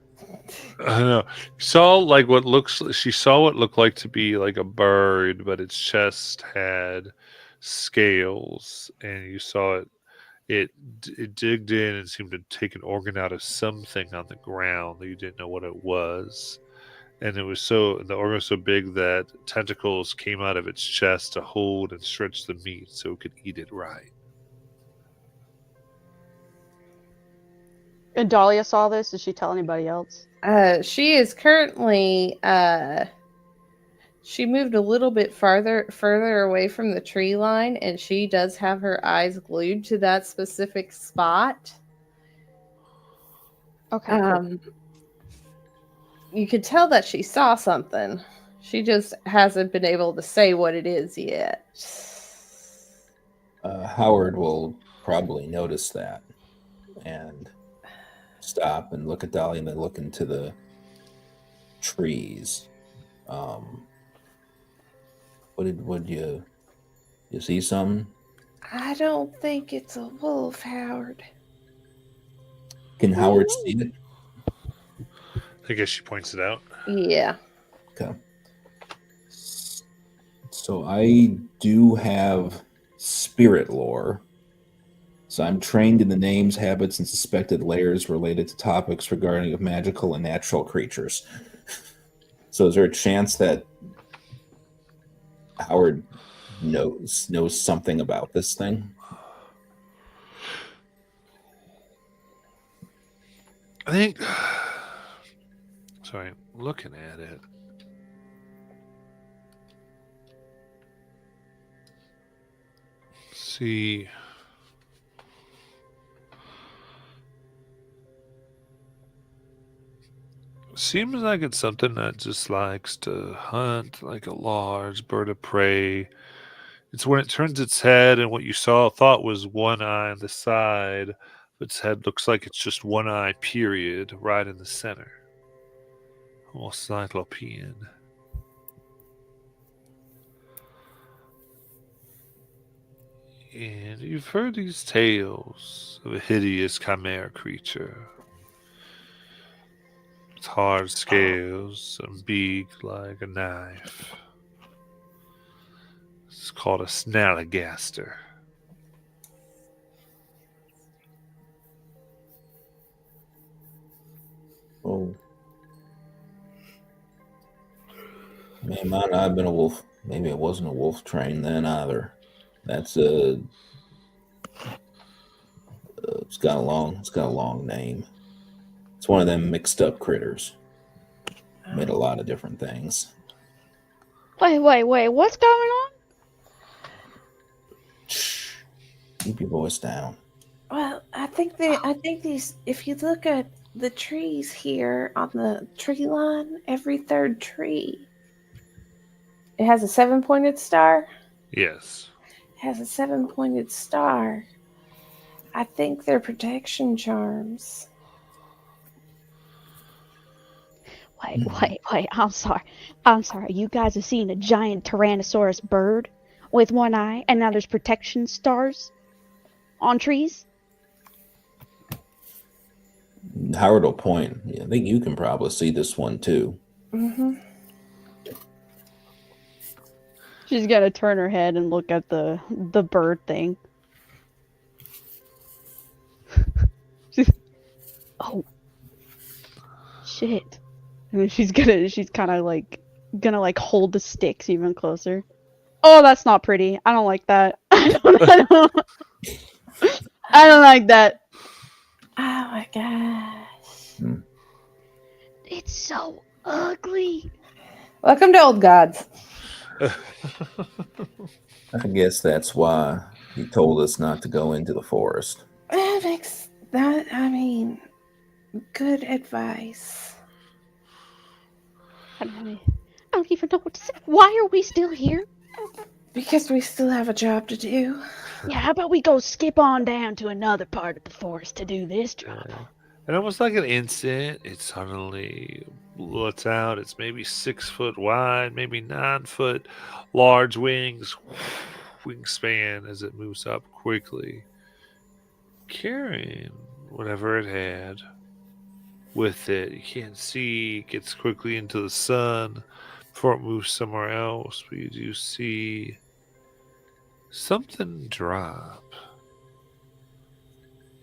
I don't know. She saw what looked like to be like a bird, but its chest had scales, and you saw it digged in and seemed to take an organ out of something on the ground that you didn't know what it was. And the organ was so big that tentacles came out of its chest to hold and stretch the meat so it could eat it right. And Dahlia saw this. Did she tell anybody else? She is currently she moved a little bit further away from the tree line, and she does have her eyes glued to that specific spot. Okay. Cool. You could tell that she saw something. She just hasn't been able to say what it is yet. Howard will probably notice that and stop and look at Dolly and then look into the trees. Would you see something? I don't think it's a wolf, Howard. Can Howard see it? I guess she points it out. Yeah. Okay. So I do have spirit lore. So I'm trained in the names, habits, and suspected layers related to topics regarding of magical and natural creatures. So is there a chance that Howard knows something about this thing? I think. Sorry, looking at it. See. Seems like it's something that just likes to hunt like a large bird of prey. It's when it turns its head and what you thought was one eye on the side, but its head looks like it's just one eye, period, right in the center. Almost cyclopean. And you've heard these tales of a hideous chimera creature. With hard scales and beak like a knife. It's called a snallygaster. Oh. Man, might not have been a wolf. Maybe it wasn't a wolf train then either. That's it's got a long name. It's one of them mixed up critters. Made a lot of different things. Wait, what's going on? Shh. Keep your voice down. Well, I think these. If you look at the trees here on the tree line, every third tree, it has a 7-pointed star. Yes. It has a 7-pointed star. I think they're protection charms. Wait, I'm sorry. You guys have seen a giant Tyrannosaurus bird with one eye, and now there's protection stars on trees? Howard will point. Yeah, I think you can probably see this one too. Mm-hmm. She's gonna turn her head and look at the bird thing. Oh. Shit. And then she's kind of like gonna hold the sticks even closer. Oh, that's not pretty. I don't like that. I don't like that. Oh my gosh. It's so ugly. Welcome to Old Gods. I guess that's why he told us not to go into the forest. That makes that. I mean, good advice. I don't even know what to say. Why are we still here? Because we still have a job to do. Yeah, how about we go skip on down to another part of the forest to do this job? And almost like an instant, it suddenly lets out. It's maybe 6 foot wide, maybe 9 foot, large wings, wingspan as it moves up quickly, carrying whatever it had with it. You can't see. It gets quickly into the sun before it moves somewhere else, but you do see something drop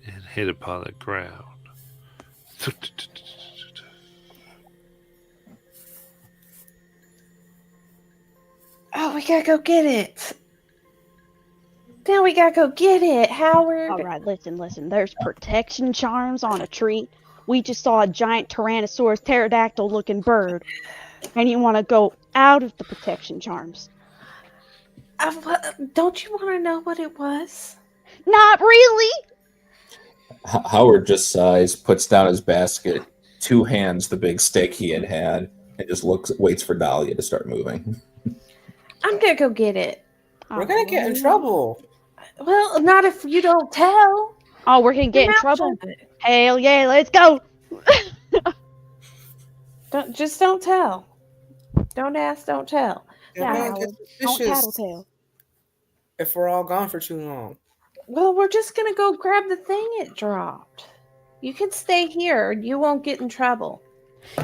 and hit upon the ground. Oh, we gotta go get it. Now we gotta go get it, Howard. All right, listen. There's protection charms on a tree. We just saw a giant Tyrannosaurus pterodactyl-looking bird, and you want to go out of the protection charms. Don't you want to know what it was? Not really. Howard just sighs, puts down his basket, 2 hands the big stick he had, and just waits for Dahlia to start moving. I'm gonna go get it. We're gonna get in trouble. Well, not if you don't tell. Oh, we're gonna get in trouble. Hell yeah, let's go. Don't tell. Don't ask, don't tell. Yeah, Yeah, man, Howard, get don't suspicious tattletale. if we're all gone for too long. Well, we're just gonna go grab the thing it dropped. You can stay here. You won't get in trouble.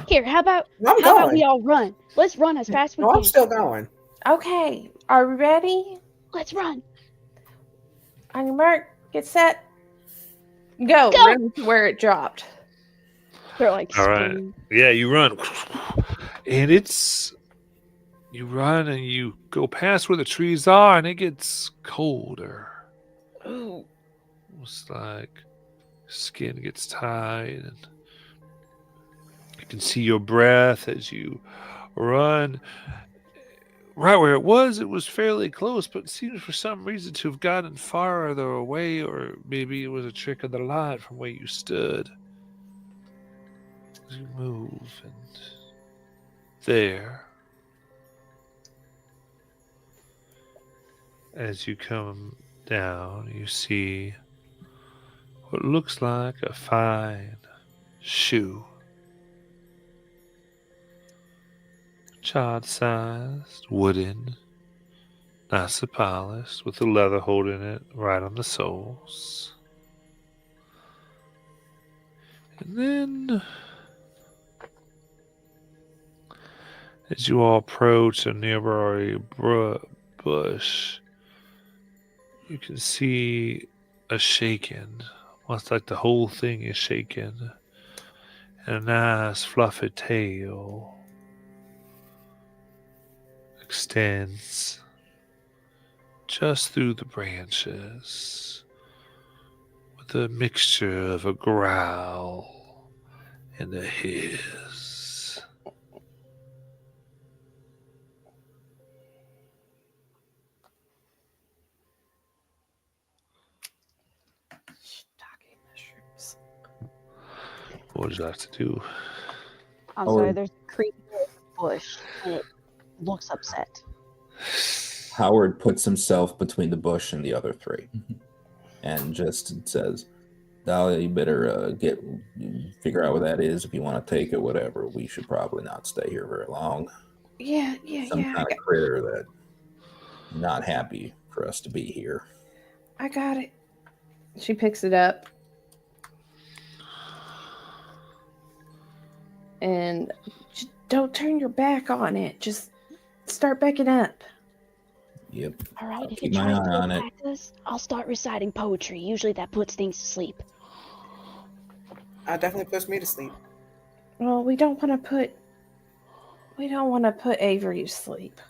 Here, how about I'm we going. all run? Let's run as fast as we No, I'm can. still going. Okay, are we ready? Let's run. On your mark, get set, go. Go! Run to where it dropped. They're like All right. spinning. Yeah, you run. And you run and you go past where the trees are, and it gets colder. Ooh. It's like skin gets tight, and you can see your breath as you run. Right where it was fairly close, but it seems for some reason to have gotten farther away, or maybe it was a trick of the light from where you stood. As you move, and there, as you come down, you see what looks like a fine shoe. Child-sized, wooden, nicely polished, with the leather holding it right on the soles. And then, as you all approach a nearby bush, you can see a shaken, almost like the whole thing is shaken, and a nice fluffy tail extends just through the branches with a mixture of a growl and a hiss. Shiitake mushrooms. What would you like to do? I'm Oh, sorry, and- there's a creepy bush and it looks upset. Howard puts himself between the bush and the other three, and just says, "Dahlia, you better figure out what that is. If you want to take it, whatever. We should probably not stay here very long. Yeah. Some kind of critter that not happy for us to be here." I got it. She picks it up. And don't turn your back on it. Just start backing up. Yep. All right, I'll if it keep my tries eye to on it. attack us, I'll start reciting poetry. Usually that puts things to sleep. Definitely puts me to sleep. Well, we don't want to put Avery to sleep.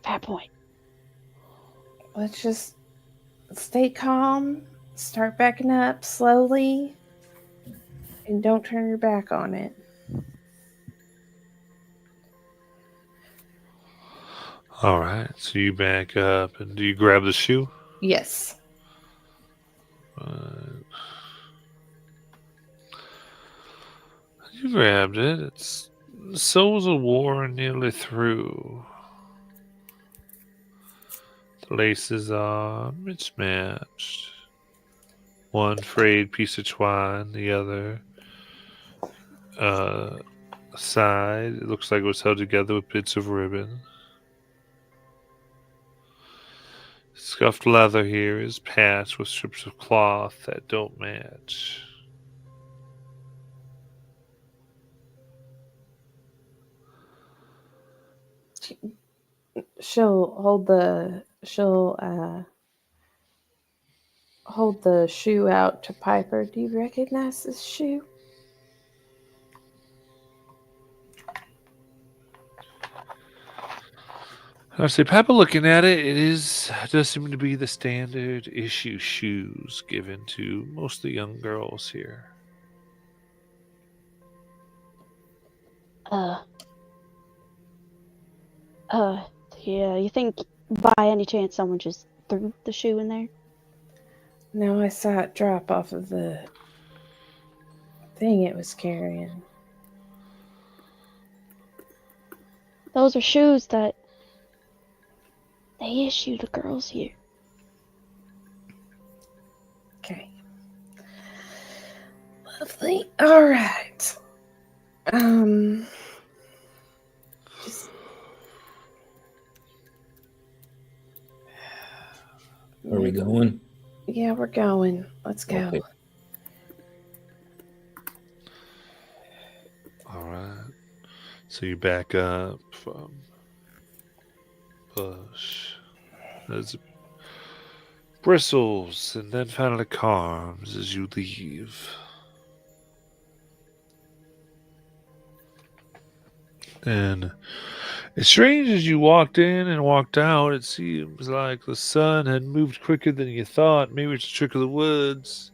Fair point. Let's just stay calm, start backing up slowly, and don't turn your back on it. All right, so you back up, and do you grab the shoe? Yes. You grabbed it. It's the soles are worn nearly through. The laces are mismatched. One frayed piece of twine, the other side. It looks like it was held together with bits of ribbon. Scuffed leather here is patched with strips of cloth that don't match. She'll hold the shoe out to Piper. Do you recognize this shoe? I say, Papa, looking at it, it does seem to be the standard issue shoes given to most of the young girls here. Yeah, you think by any chance someone just threw the shoe in there? No, I saw it drop off of the thing it was carrying. Those are shoes that they issue to girls here. Lovely. All right. Just Are we going? yeah, we're going. Let's go. Okay. All right. So you back up from Bush. There's bristles and then finally calms as you leave. And as strange as you walked in and walked out, it seems like the sun had moved quicker than you thought. Maybe it's a trick of the woods.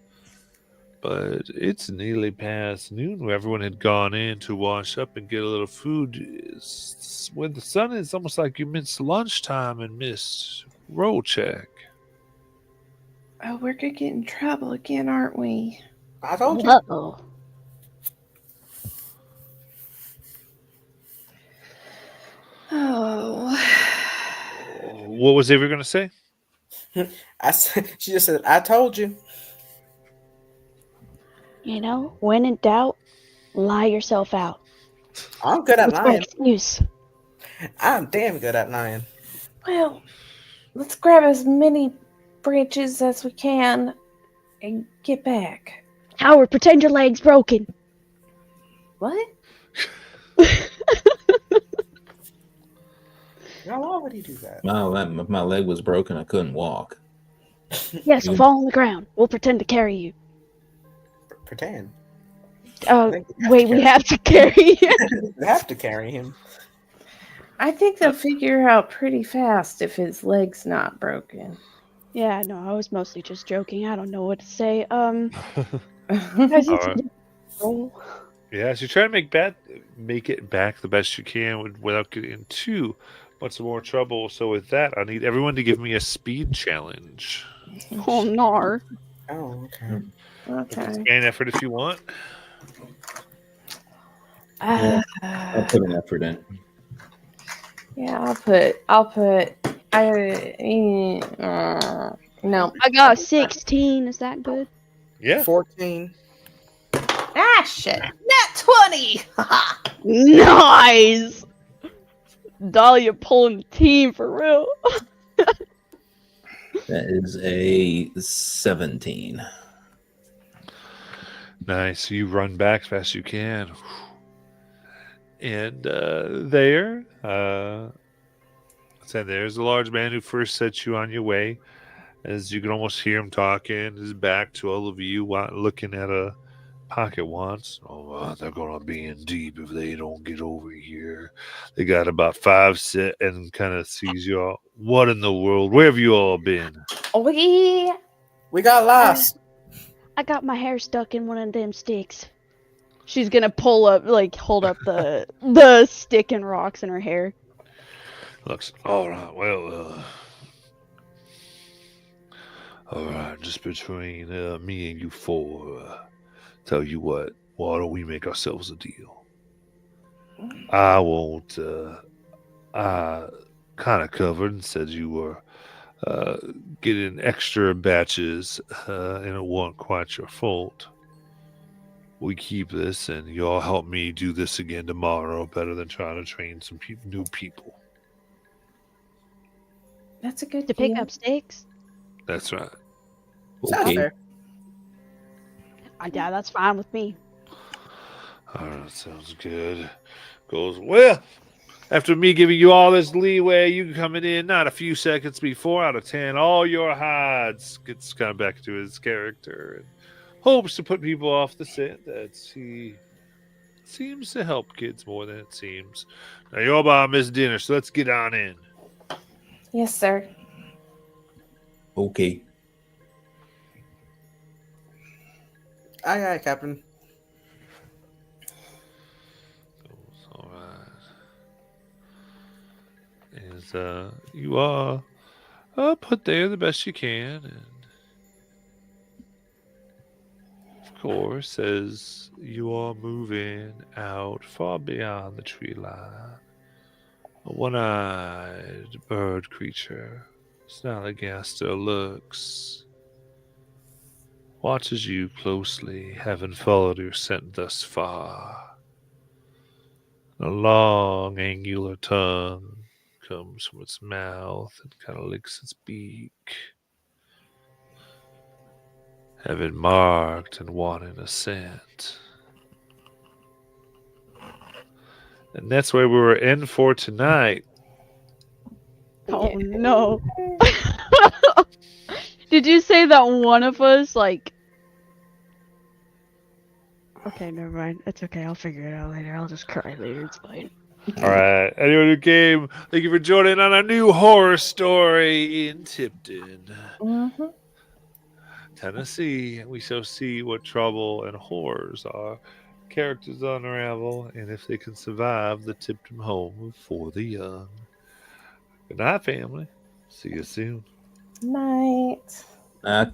But it's nearly past noon where everyone had gone in to wash up and get a little food. When the sun is almost like you missed lunchtime and missed roll check. Oh, we're gonna get in trouble again, aren't we? I told you. Uh-oh. Oh. What was Avery going to say? She just said, I told you. You know, when in doubt, lie yourself out. I'm good at What's my lying. excuse? I'm damn good at lying. Well, let's grab as many branches as we can and get back. Howard, pretend your leg's broken. What? Now, why would he do that? My leg was broken. I couldn't walk. Yes, fall on the ground. We'll pretend to carry you. Pretend. Wait, we have to carry you. You have to carry him. I think they'll figure out pretty fast if his leg's not broken. Yeah, no, I was mostly just joking. I don't know what to say. Guys, All it's right. Yeah, so you try to make it back the best you can without getting in too much more trouble. So with that, I need everyone to give me a speed challenge. Oh, nar. Oh, okay. Okay. Stand effort if you want. I'll put an effort in. Yeah, I'll put. No. I got a 16. Is that good? Yeah. 14. Ah, shit. Nat 20. Nice. Dahlia pulling the team for real. That is a 17. Nice. So you run back as fast as you can. And there's the large man who first set you on your way. As you can almost hear him talking, his back to all of you, looking at a pocket once. Oh, they're gonna be in deep if they don't get over here. They got about 5 set and kind of sees you all. What in the world? Where have you all been? We got lost. I got my hair stuck in one of them sticks. She's gonna hold up the stick and rocks in her hair. Looks all right. Well, all right. Just between me and you four, tell you what. Why don't we make ourselves a deal? I won't. I kind of covered and said you were getting extra batches, and it wasn't quite your fault. We keep this, and you all help me do this again tomorrow. Better than trying to train some new people. That's a good To pick deal. up sticks? That's right. Sounds Okay. fair. Yeah, that's fine with me. All right, sounds good. Goes well. After me giving you all this leeway, you coming in not a few seconds before out of 10, all your hides. Gets kind of back to his character and hopes to put people off the scent that he seems to help kids more than it seems. Now you're all by Miss Dinner, so let's get on in. Yes, sir. Okay. Aye, aye, Captain. All right. As you are put there the best you can, and of course, as you are moving out far beyond the tree line, a one-eyed bird creature, Snallygaster, looks watches you closely, having followed your scent thus far. A long, angular tongue comes from its mouth and kind of licks its beak, having marked and wanting a scent. And that's where we were in for tonight. Oh no. Did you say that one of us, like... Okay, never mind. It's okay. I'll figure it out later. I'll just cry later. It's fine. All right, anyone who came, thank you for joining on a new horror story in Tipton, Mhm. Tennessee. We shall see what trouble and horrors our characters unravel and if they can survive the Tipton home for the young. Good night, family. See you soon. Night. That